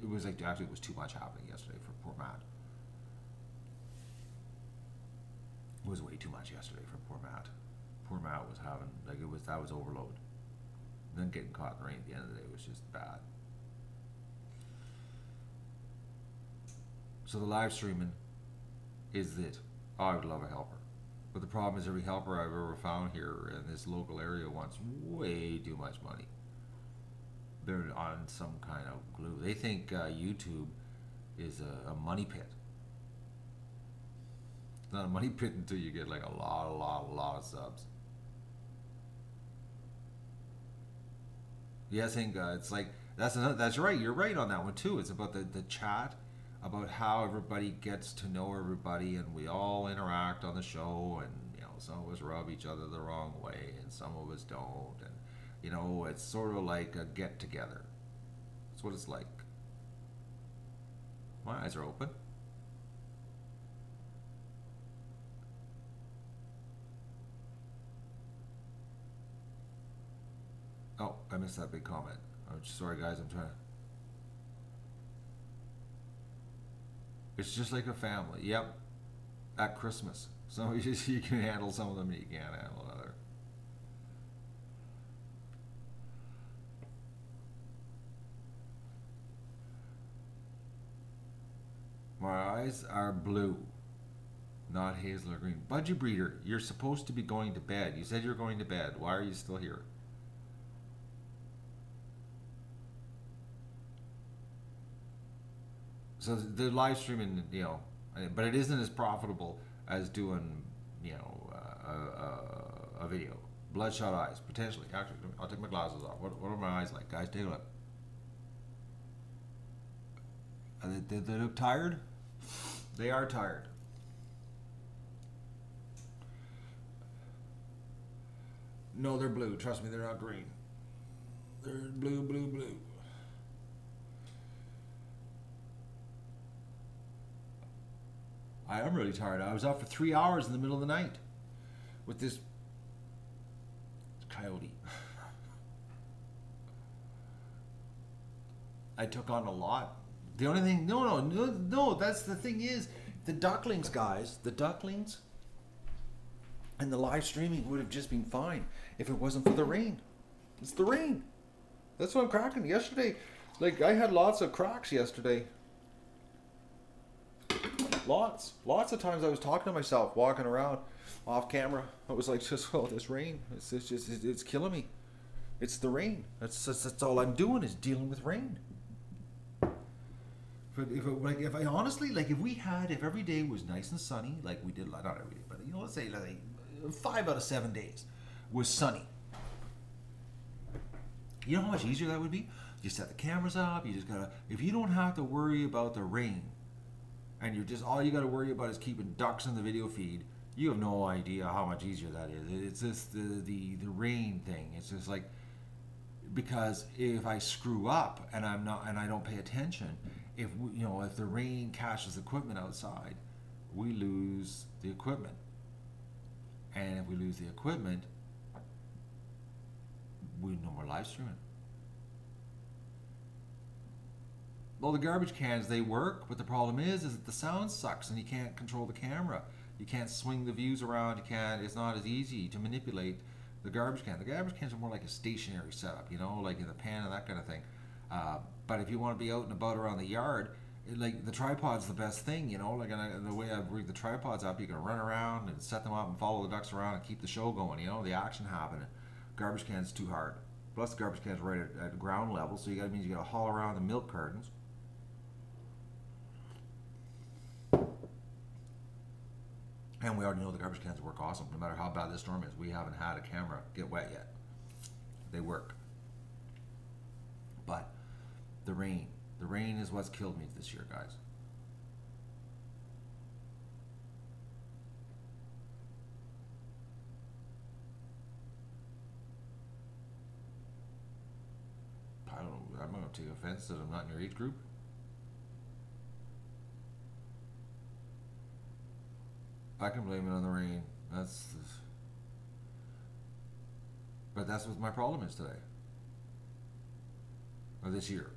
it was like, actually it was too much happening yesterday for poor Matt. It was way too much yesterday for poor Matt. Poor Matt was having, like, that was overload. And then getting caught in the rain at the end of the day was just bad. So the live streaming is it. Oh, I would love a helper. But the problem is, every helper I've ever found here in this local area wants way too much money. They're on some kind of glue. They think YouTube is a money pit. It's not a money pit until you get like a lot of subs. Yeah, I think it's like, that's right. You're right on that one too. It's about the chat, about how everybody gets to know everybody, and we all interact on the show, and you know, some of us rub each other the wrong way, and some of us don't, and you know, it's sort of like a get together. That's what it's like. My eyes are open. Oh, I missed that big comment. I'm sorry, guys. I'm trying to. It's just like a family. Yep. At Christmas, some of you can handle some of them, and you can't handle others. My eyes are blue, not hazel or green. Budgie Breeder, you're supposed to be going to bed. You said you're going to bed. Why are you still here? So the live streaming, you know, but it isn't as profitable as doing, you know, a video. Bloodshot eyes, potentially. Actually, I'll take my glasses off. What are my eyes like? Guys, take a look. They look tired? They are tired. No, they're blue. Trust me, they're not green. They're blue, blue, blue. I am really tired. I was out for 3 hours in the middle of the night with this coyote. I took on a lot. The only thing, no, that's the thing is, the Ducklings, guys, the Ducklings and the live streaming would have just been fine if it wasn't for the rain. It's the rain. That's what I'm cracking. Yesterday, like, I had lots of cracks yesterday. Lots of times I was talking to myself, walking around, off camera. I was like, just oh, this rain. It's killing me. It's the rain. That's all I'm doing is dealing with rain. If I honestly like, if every day was nice and sunny, like we did, not every day, but you know, let's say like 5 out of 7 days was sunny. You know how much easier that would be? You set the cameras up. You just gotta. If you don't have to worry about the rain, and you're just all you got to worry about is keeping ducks in the video feed, you have no idea how much easier that is. It's just the rain thing. It's just like, because if I screw up and I don't pay attention, if the rain catches equipment outside, we lose the equipment, and if we lose the equipment, we no more live streaming. Well, the garbage cans, they work, but the problem is that the sound sucks and you can't control the camera. You can't swing the views around. It's not as easy to manipulate the garbage can. The garbage cans are more like a stationary setup, like in the pan and that kind of thing. But if you want to be out and about around the yard, like the tripod's the best thing, like the way I rig the tripods up, you can run around and set them up and follow the ducks around and keep the show going, the action happening. Garbage can's too hard. Plus the garbage can's right at ground level, so means you got to haul around the milk cartons. And we already know the garbage cans work awesome. No matter how bad this storm is, we haven't had a camera get wet yet. They work. But the rain is what's killed me this year, guys. I don't know. I'm going to take offense that I'm not in your age group. I can blame it on the rain. But that's what my problem is today. Or this year.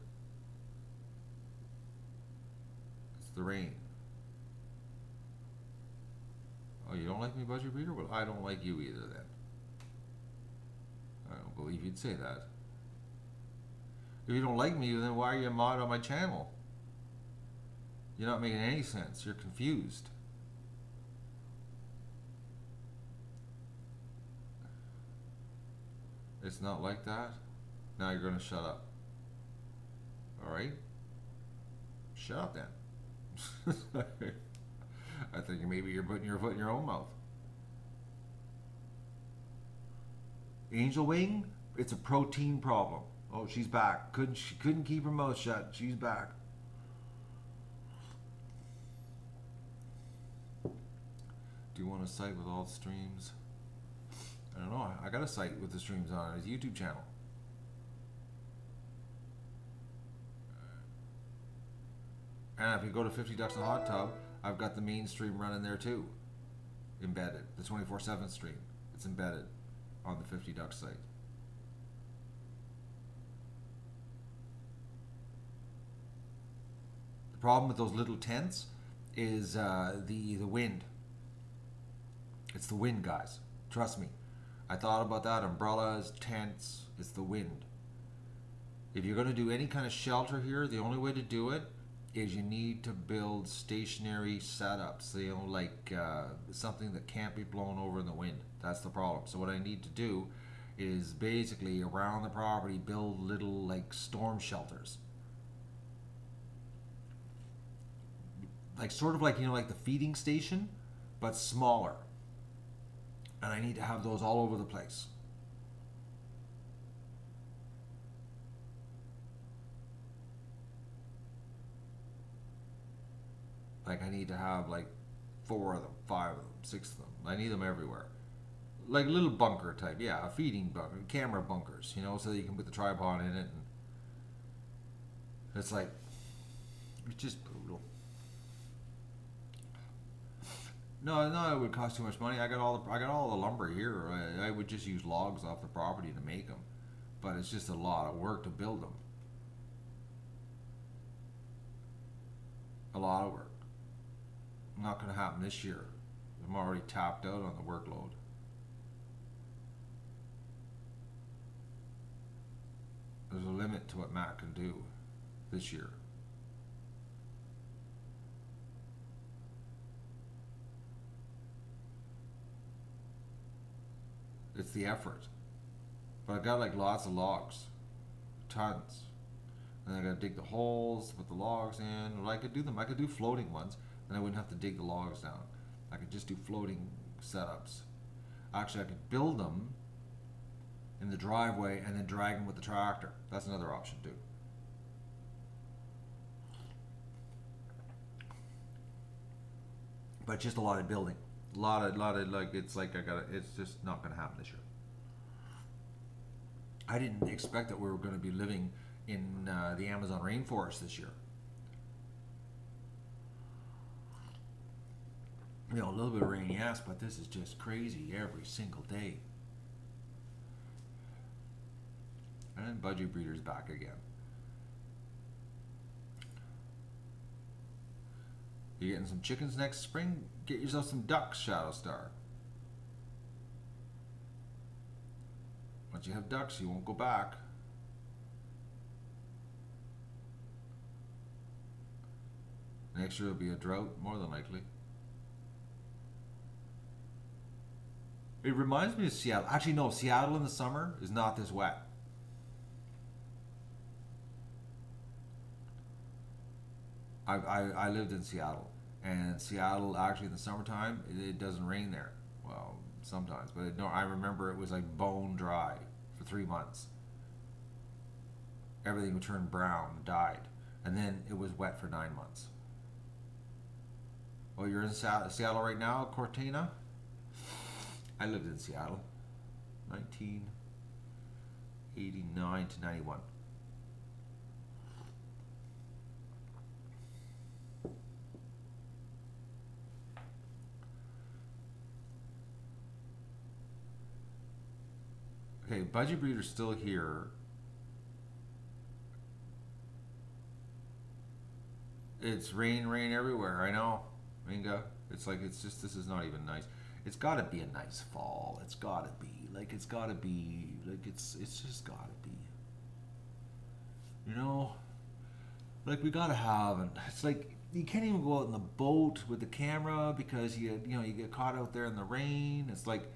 It's the rain. Oh, you don't like me, Budget Reader? Well, I don't like you either then. I don't believe you'd say that. If you don't like me, then why are you a mod on my channel? You're not making any sense. You're confused. It's not like that. Now you're going to shut up. Alright? Shut up then. I think maybe you're putting your foot in your own mouth. Angel Wing, it's a protein problem. Oh, she's back. She couldn't keep her mouth shut. She's back. Do you want a site with all the streams? I don't know. I got a site with the streams on it. It's a YouTube channel. And if you go to 50 Ducks in a Hot Tub, I've got the main stream running there too. Embedded. The 24/7 stream. It's embedded on the 50 Ducks site. The problem with those little tents is the wind. It's the wind, guys. Trust me. I thought about that. Umbrellas, tents, it's the wind. If you're going to do any kind of shelter here, the only way to do it is you need to build stationary setups. Like something that can't be blown over in the wind. That's the problem. So what I need to do is basically around the property build little like storm shelters. Like sort of like, like the feeding station, but smaller. And I need to have those all over the place. Like I need to have like 4 of them, 5 of them, 6 of them. I need them everywhere. Like little bunker type, yeah, a feeding bunker, camera bunkers, so that you can put the tripod in it. And it's like, it's just brutal. No, it would cost too much money. I got all the lumber here. I would just use logs off the property to make them, but it's just a lot of work to build them. A lot of work. Not going to happen this year. I'm already tapped out on the workload. There's a limit to what Matt can do this year. It's the effort. But I got like lots of logs, tons. And I gotta dig the holes, put the logs in. Well, I could do them. I could do floating ones, then I wouldn't have to dig the logs down. I could just do floating setups. Actually, I could build them in the driveway and then drag them with the tractor. That's another option too. But just a lot of building, a lot of like it's like it's just not gonna happen this year. I didn't expect that we were going to be living in the Amazon rainforest this year. You know, a little bit of rain, yes, but this is just crazy every single day. And then Budgie Breeder's back again. You getting some chickens next spring? Get yourself some ducks, Shadow Star. Once you have ducks, you won't go back. Next year will be a drought, more than likely. It reminds me of Seattle. Actually, no, Seattle in the summer is not this wet. I lived in Seattle, and Seattle actually in the summertime it doesn't rain there. Well, sometimes, but no, I remember it was like bone dry for 3 months. Everything would turn brown, died, and then it was wet for 9 months. Oh, you're in Seattle right now, Cortina? I lived in Seattle, 1989 to 91. Okay, Budgie Breeder's still here. It's rain everywhere. I know, Minga. It's like it's just this is not even nice. It's got to be a nice fall. It's got to be like it's got to be like it's just got to be. You know, like we got to have, and it's like you can't even go out in the boat with the camera because you get caught out there in the rain. It's like.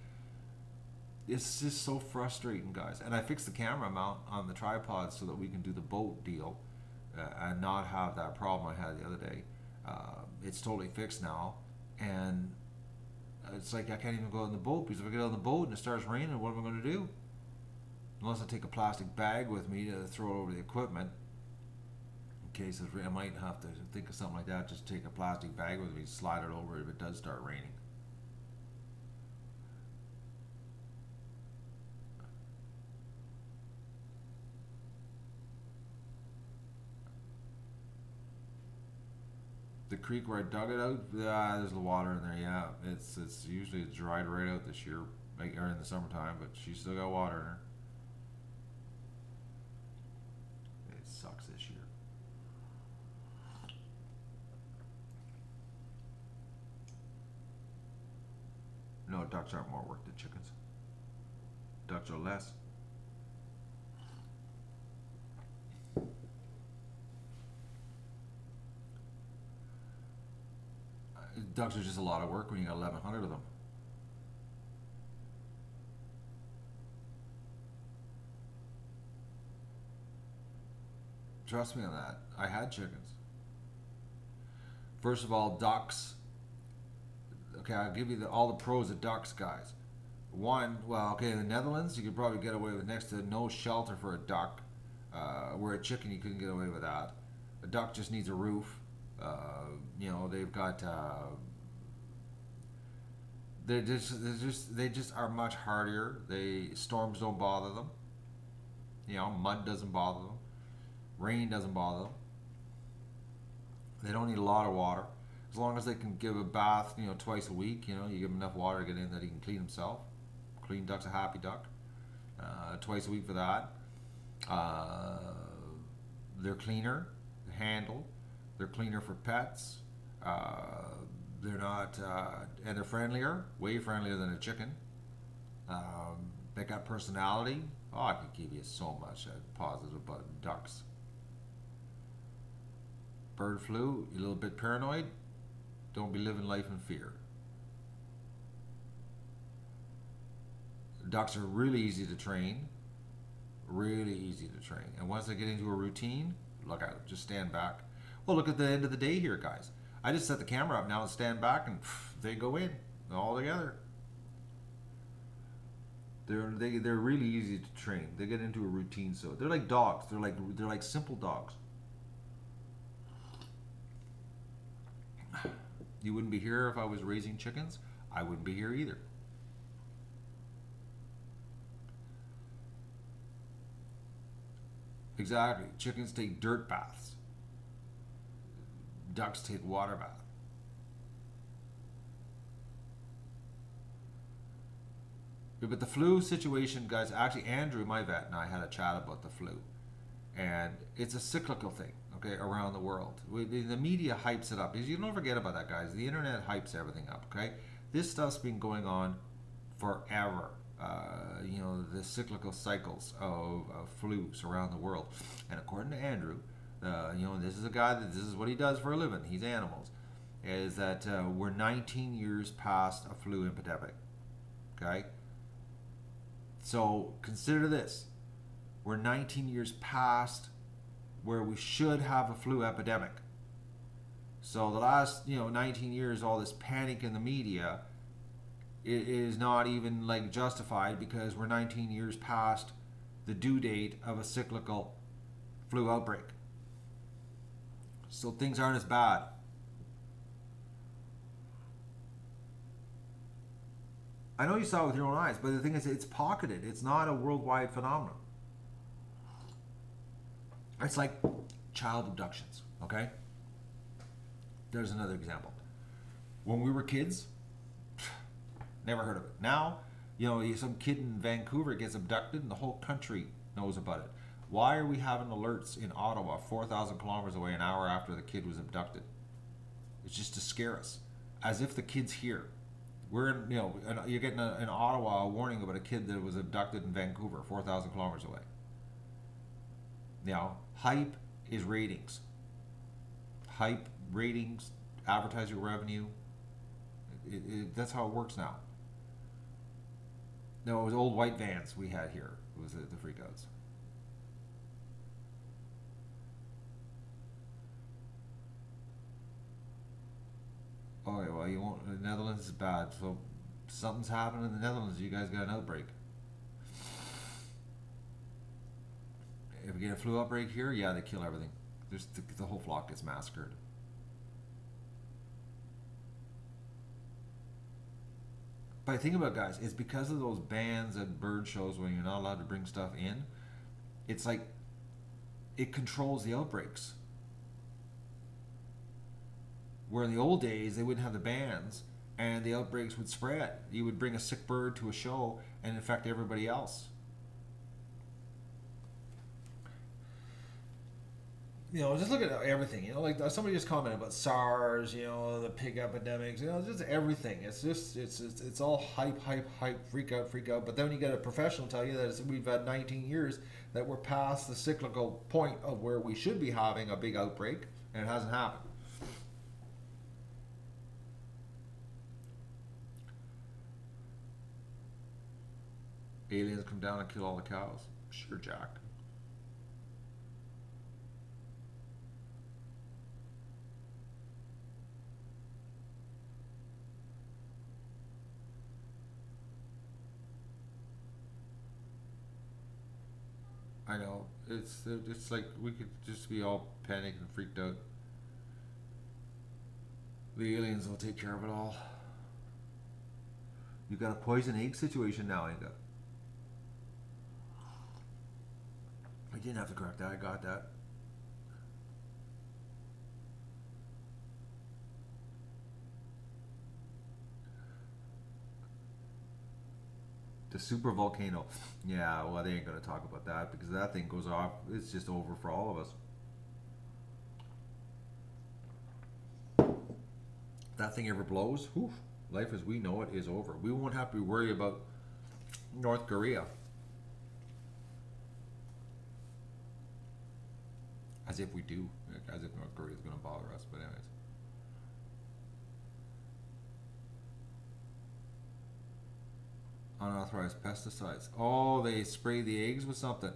It's just so frustrating, guys. And I fixed the camera mount on the tripod so that we can do the boat deal and not have that problem I had the other day. It's totally fixed now. And it's like I can't even go on the boat because if I get on the boat and it starts raining, what am I going to do? Unless I take a plastic bag with me to throw it over the equipment. In case I might have to think of something like that. Just take a plastic bag with me, slide it over if it does start raining. The creek where I dug it out, there's the water in there. Yeah, it's usually dried right out this year, like or in the summertime, but she's still got water in her. It sucks this year. No, ducks aren't more work than chickens. Ducks are less. Ducks are just a lot of work when you got 1,100 of them. Trust me on that. I had chickens. First of all, ducks. Okay, I'll give you all the pros of ducks, guys. One, well, okay, in the Netherlands, you could probably get away with next to no shelter for a duck. Where a chicken, you couldn't get away with that. A duck just needs a roof. They've got. They just are much hardier. Storms don't bother them. Mud doesn't bother them. Rain doesn't bother them. They don't need a lot of water. As long as they can give a bath, twice a week. You give them enough water to get in that he can clean himself. Clean duck's a happy duck. Twice a week for that. They're cleaner. They handle. They're cleaner for pets. They're not, and they're friendlier, way friendlier than a chicken. They got personality. Oh, I could give you so much positive about ducks. Bird flu, you a little bit paranoid? Don't be living life in fear. Ducks are really easy to train, really easy to train. And once they get into a routine, look out, just stand back. Well, look at the end of the day here, guys. I just set the camera up now and stand back, and they go in all together. They're really easy to train. They get into a routine, so they're like dogs. They're like simple dogs. You wouldn't be here if I was raising chickens. I wouldn't be here either. Exactly. Chickens take dirt baths. Ducks take water baths. But the flu situation, guys, actually Andrew, my vet, and I had a chat about the flu. And it's a cyclical thing, okay, around the world. The media hypes it up. Because you don't forget about that, guys. The internet hypes everything up, okay? This stuff's been going on forever. You know, the cyclical cycles of flus around the world. And according to Andrew, you know, this is a guy that this is what he does for a living. He's animals. Is that we're 19 years past a flu epidemic, okay? So consider this. We're 19 years past where we should have a flu epidemic. So the last, 19 years, all this panic in the media, it is not even like justified because we're 19 years past the due date of a cyclical flu outbreak. So things aren't as bad. I know you saw it with your own eyes, but the thing is, it's pocketed. It's not a worldwide phenomenon. It's like child abductions, okay? There's another example. When we were kids, never heard of it. Now, some kid in Vancouver gets abducted and the whole country knows about it. Why are we having alerts in Ottawa 4,000 kilometers away an hour after the kid was abducted? It's just to scare us, as if the kid's here. We're in, you're getting in Ottawa a warning about a kid that was abducted in Vancouver 4,000 kilometers away. Now, hype is ratings. Hype, ratings, advertising revenue. That's how it works now. No, it was old white vans we had here. It was the freakouts. Oh, yeah, well, you won't. The Netherlands is bad. So something's happened in the Netherlands. You guys got an outbreak. If we get a flu outbreak here, yeah, they kill everything. The whole flock gets massacred. But think about it, guys, it's because of those bans at bird shows when you're not allowed to bring stuff in. It's like it controls the outbreaks. Where in the old days they wouldn't have the bans and the outbreaks would spread. You would bring a sick bird to a show and infect everybody else. Just look at everything. Like somebody just commented about SARS. The pig epidemics. Just everything. It's all hype, freak out. But then when you get a professional tell you that we've had 19 years that we're past the cyclical point of where we should be having a big outbreak, and it hasn't happened. Aliens come down and kill all the cows. Sure, Jack. I know. It's like we could just be all panicked and freaked out. The aliens will take care of it all. You got a poison egg situation now, Inga. I didn't have to correct that. I got that. The super volcano. Yeah, well, they ain't going to talk about that because that thing goes off. It's just over for all of us. If that thing ever blows, whew, life as we know it is over. We won't have to worry about North Korea. As if we do. As if North Korea is going to bother us. But anyways. Unauthorized pesticides. Oh, they spray the eggs with something.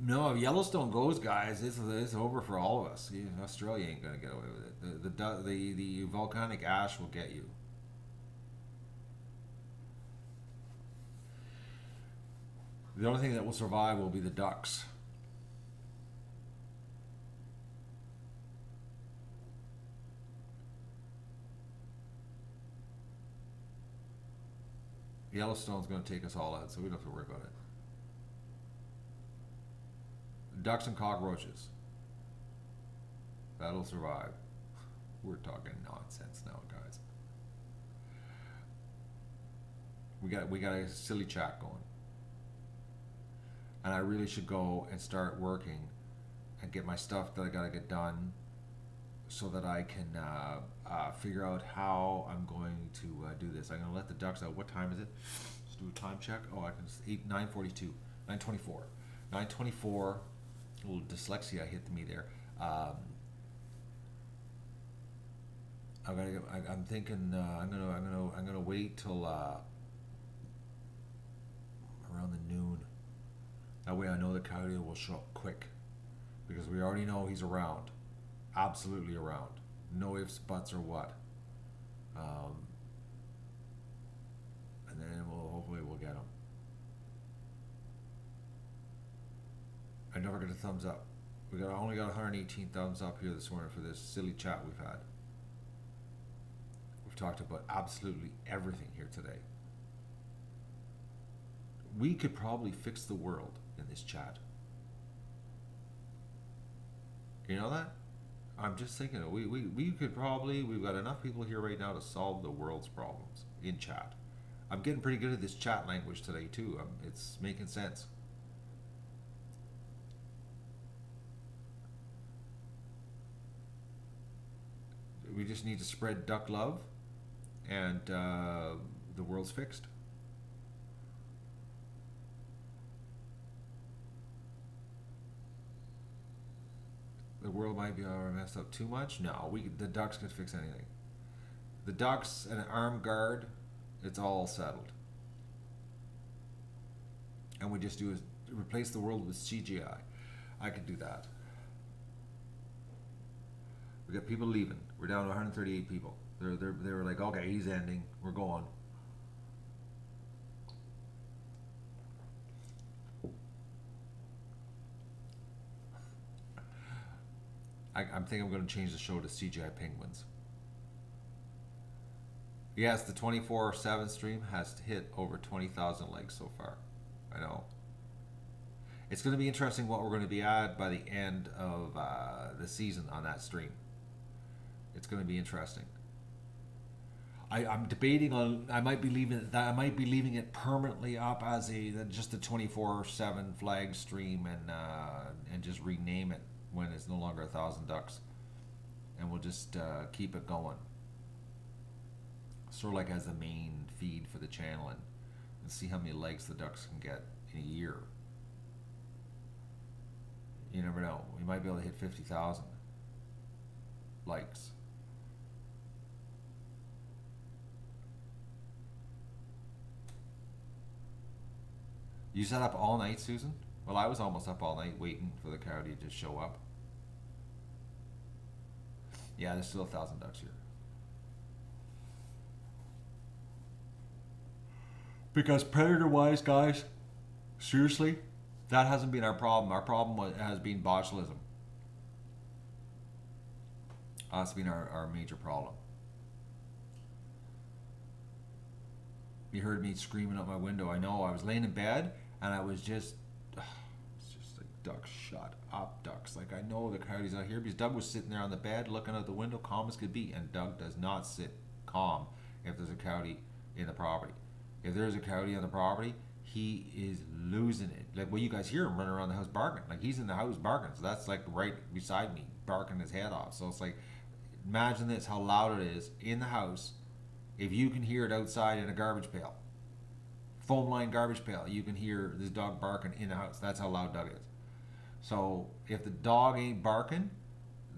No, if Yellowstone goes, guys, it's over for all of us. Australia ain't gonna get away with it. The volcanic ash will get you. The only thing that will survive will be the ducks. Yellowstone's going to take us all out, so we don't have to worry about it. Ducks and cockroaches. That'll survive. We're talking nonsense now, guys. We got a silly chat going. And I really should go and start working and get my stuff that I gotta get done so that I can figure out how I'm going to do this. I'm gonna let the ducks out. What time is it? Let's do a time check. Oh, I can just 9:42, 9:24, 9:24. A little dyslexia hit me there. I'm thinking I'm gonna wait till around the noon. That way I know the Coyote will show up quick, because we already know he's around, absolutely around. No ifs, buts, or what. And then hopefully we'll get him. I never get a thumbs up. Only got 118 thumbs up here this morning for this silly chat we've had. We've talked about absolutely everything here today. We could probably fix the world in this chat. You know that? I'm just thinking we could probably, we've got enough people here right now to solve the world's problems in chat. I'm getting pretty good at this chat language today too. It's making sense. We just need to spread duck love, and the world's fixed. The world might be messed up too much. No, the ducks can fix anything. The ducks and an armed guard, it's all settled. And we just do is replace the world with CGI. I could do that. We got people leaving. We're down to 138 people. They were like, okay, he's ending. We're going. I'm thinking I'm going to change the show to CGI Penguins. Yes, the 24/7 stream has hit over 20,000 likes so far. I know. It's going to be interesting what we're going to be at by the end of the season on that stream. It's going to be interesting. I'm debating on. I might be leaving it permanently up as just a 24/7 flag stream and just rename it when it's no longer 1,000 ducks, and we'll just keep it going. Sort of like as the main feed for the channel, and see how many likes the ducks can get in a year. You never know. We might be able to hit 50,000 likes. You sat up all night, Susan? Well, I was almost up all night waiting for the Coyote to just show up. Yeah, there's still 1,000 ducks here. Because predator-wise, guys, seriously, that hasn't been our problem. Our problem has been botulism. That's been our major problem. You heard me screaming out my window. I know. I was laying in bed, and I was just... it's just like, ducks, shut up, ducks. Like, I know the Coyote's out here, because Doug was sitting there on the bed looking out the window, calm as could be, and Doug does not sit calm if there's a Coyote in the property. If there's a Coyote on the property, he is losing it. Like, well, you guys hear him running around the house barking. Like, he's in the house barking, so that's like right beside me, barking his head off. So it's like, imagine this, how loud it is in the house. If you can hear it outside in a garbage pail, foam line garbage pail, you can hear this dog barking in the house. That's how loud Doug is. So if the dog ain't barking,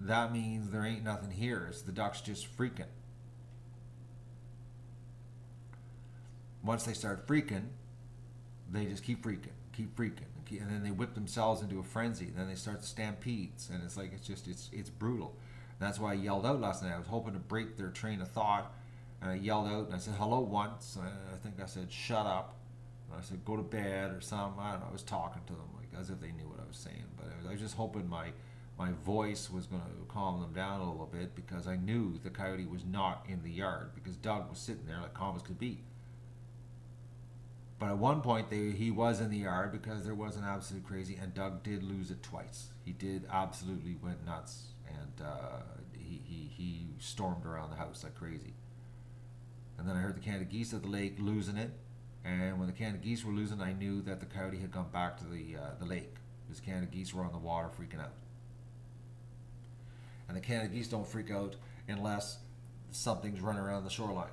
that means there ain't nothing here. It's the ducks just freaking. Once they start freaking, they just keep freaking, and then they whip themselves into a frenzy. And then they start stampedes, and it's like it's brutal. And that's why I yelled out last night. I was hoping to break their train of thought, and I yelled out and I said hello once. And I think I said shut up. And I said go to bed or something. I don't know. I was talking to them like as if they knew what I was saying, but I was just hoping my voice was going to calm them down a little bit, because I knew the coyote was not in the yard, because Doug was sitting there like calm as could be. But at one point, he was in the yard because there was an absolute crazy, and Doug did lose it twice. He did absolutely went nuts, and he stormed around the house like crazy. And then I heard the Canada geese at the lake losing it, and when the Canada geese were losing, I knew that the coyote had gone back to the lake, because Canada geese were on the water freaking out. And the Canada geese don't freak out unless something's running around the shoreline.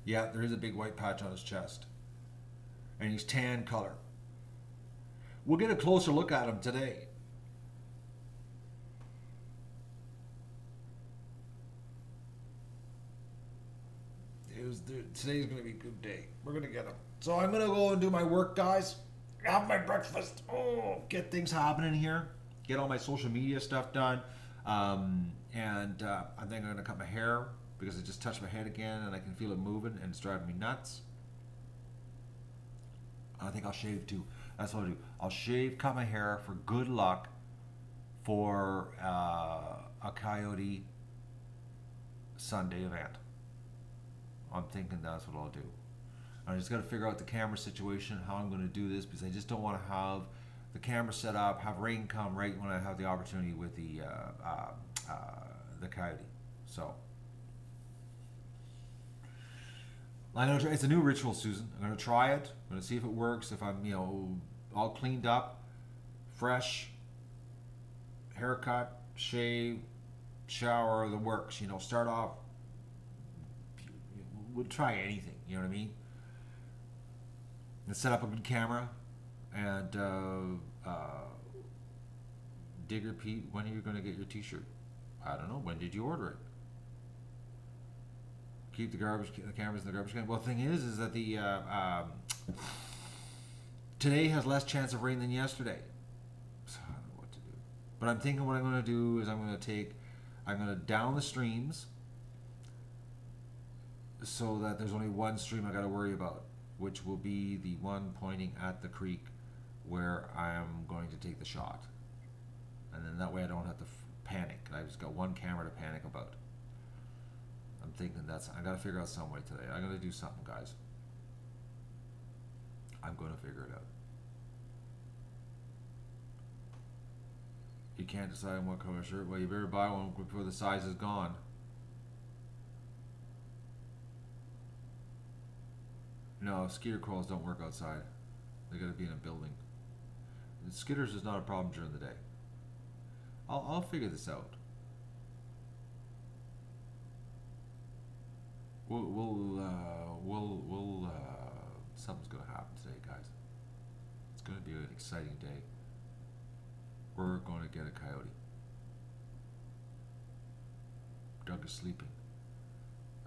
Yeah, there is a big white patch on his chest. And he's tan color. We'll get a closer look at him today. Today's going to be a good day. We're going to get him. So I'm going to go and do my work, guys. Have my breakfast. Oh, get things happening here. Get all my social media stuff done. And I think I'm going to cut my hair, because I just touched my head again and I can feel it moving and it's driving me nuts. I think I'll shave too. That's what I'll do. I'll shave, cut my hair for good luck for a Coyote Sunday event. I'm thinking that's what I'll do. I just got to figure out the camera situation, how I'm going to do this, because I just don't want to have the camera set up, have rain come right when I have the opportunity with the Coyote. So I know it's a new ritual, Susan. I'm going to try it. I'm going to see if it works. If I'm, all cleaned up, fresh, haircut, shave, shower, the works. Start off. We'll try anything. You know what I mean? And set up a good camera. And Digger Pete, when are you going to get your T-shirt? I don't know. When did you order it? Keep the cameras in the garbage can. Well, the thing is that the today has less chance of rain than yesterday. So I don't know what to do. But I'm thinking what I'm going to do is I'm going to down the streams so that there's only one stream I got to worry about, which will be the one pointing at the creek where I am going to take the shot. And then that way I don't have to panic. I just got one camera to panic about. I'm thinking I got to figure out some way today. I got to do something, guys. I'm going to figure it out. You can't decide on what color shirt. Well, you better buy one before the size is gone. No, skeeter crawls don't work outside. They got to be in a building. The skitters is not a problem during the day. I'll figure this out. Something's gonna happen today, guys. It's gonna be an exciting day. We're gonna get a coyote. Doug is sleeping.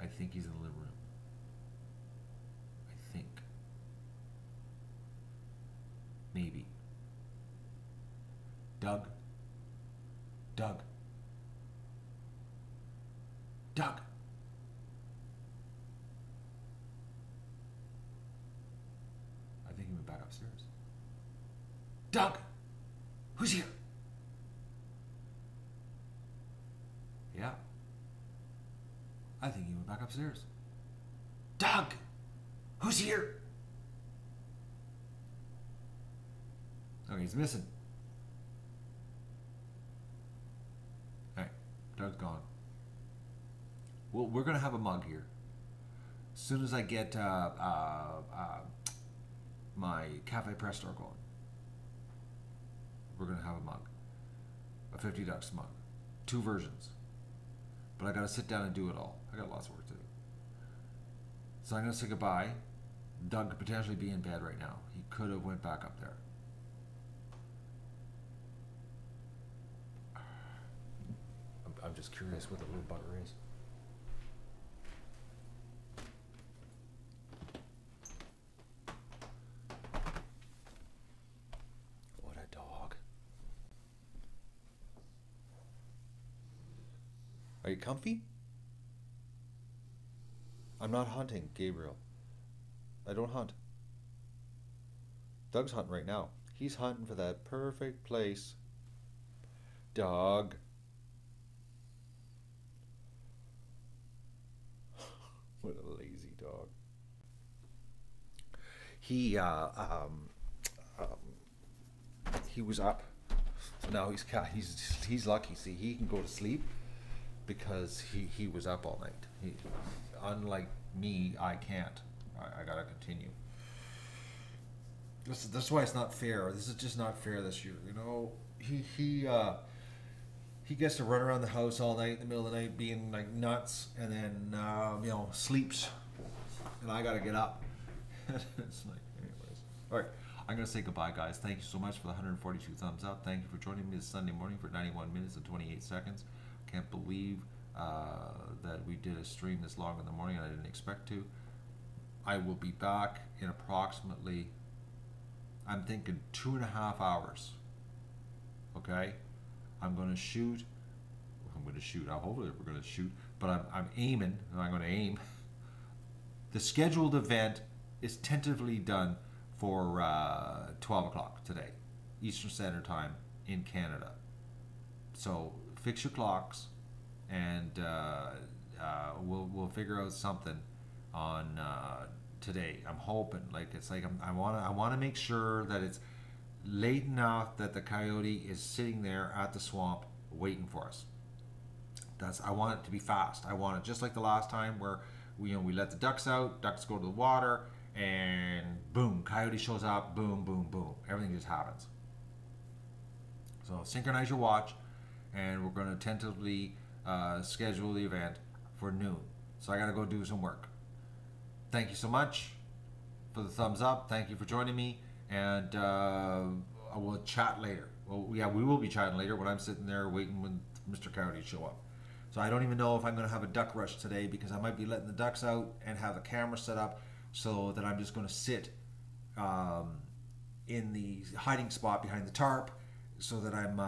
I think he's in the living room. I think. Maybe. Doug. Doug. Doug. I think he went back upstairs. Doug! Who's here? Yeah. I think he went back upstairs. Doug! Who's here? Okay, he's missing. Alright, Doug's gone. Well, we're going to have a mug here. As soon as I get my Cafe Press store going, we're going to have a mug. A 50 Ducks mug. 2 versions. But I got to sit down and do it all. I got lots of work to do. So I'm going to say goodbye. Doug could potentially be in bed right now. He could have went back up there. just curious what the little bugger is. What a dog. Are you comfy? I'm not hunting, Gabriel. I don't hunt. Doug's hunting right now. He's hunting for that perfect place. Dog. What a lazy dog. He was up, so now he's lucky. See, he can go to sleep because he was up all night. Unlike me, I can't. I gotta continue. That's why it's not fair. This is just not fair this year. You know, he gets to run around the house all night in the middle of the night being like nuts, and then sleeps, and I gotta get up. It's like, anyways. All right, I'm gonna say goodbye, guys. Thank you so much for the 142 thumbs up. Thank you for joining me this Sunday morning for 91 minutes and 28 seconds. Can't believe that we did a stream this long in the morning, and I didn't expect to. I will be back in approximately, I'm thinking 2.5 hours. Okay, I'm going to shoot. Hopefully we're going to shoot, but I'm aiming. I'm going to aim. The scheduled event is tentatively done for 12 o'clock today, Eastern Standard Time in Canada. So fix your clocks, and we'll figure out something on today. I'm hoping, like, it's like I want to make sure that it's late enough that the coyote is sitting there at the swamp waiting for us. I want it to be fast. I want it just like the last time where we let the ducks out, ducks go to the water, and boom, coyote shows up, boom, boom, boom. Everything just happens. So synchronize your watch, and we're going to tentatively schedule the event for noon. So I got to go do some work. Thank you so much for the thumbs up. Thank you for joining me, and I will chat later. Well, yeah, we will be chatting later when I'm sitting there waiting when Mr. Coyote show up. So I don't even know if I'm going to have a duck rush today, because I might be letting the ducks out and have the camera set up so that I'm just going to sit in the hiding spot behind the tarp, so that I'm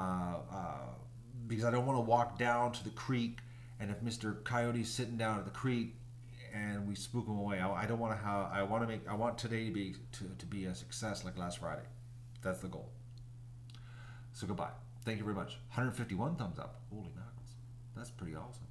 because I don't want to walk down to the creek, and if Mr. Coyote's sitting down at the creek and we spook him away, I don't want to have. I want today to be a success like last Friday. That's the goal. So goodbye. Thank you very much. 151 thumbs up. Holy mackerels. That's pretty awesome.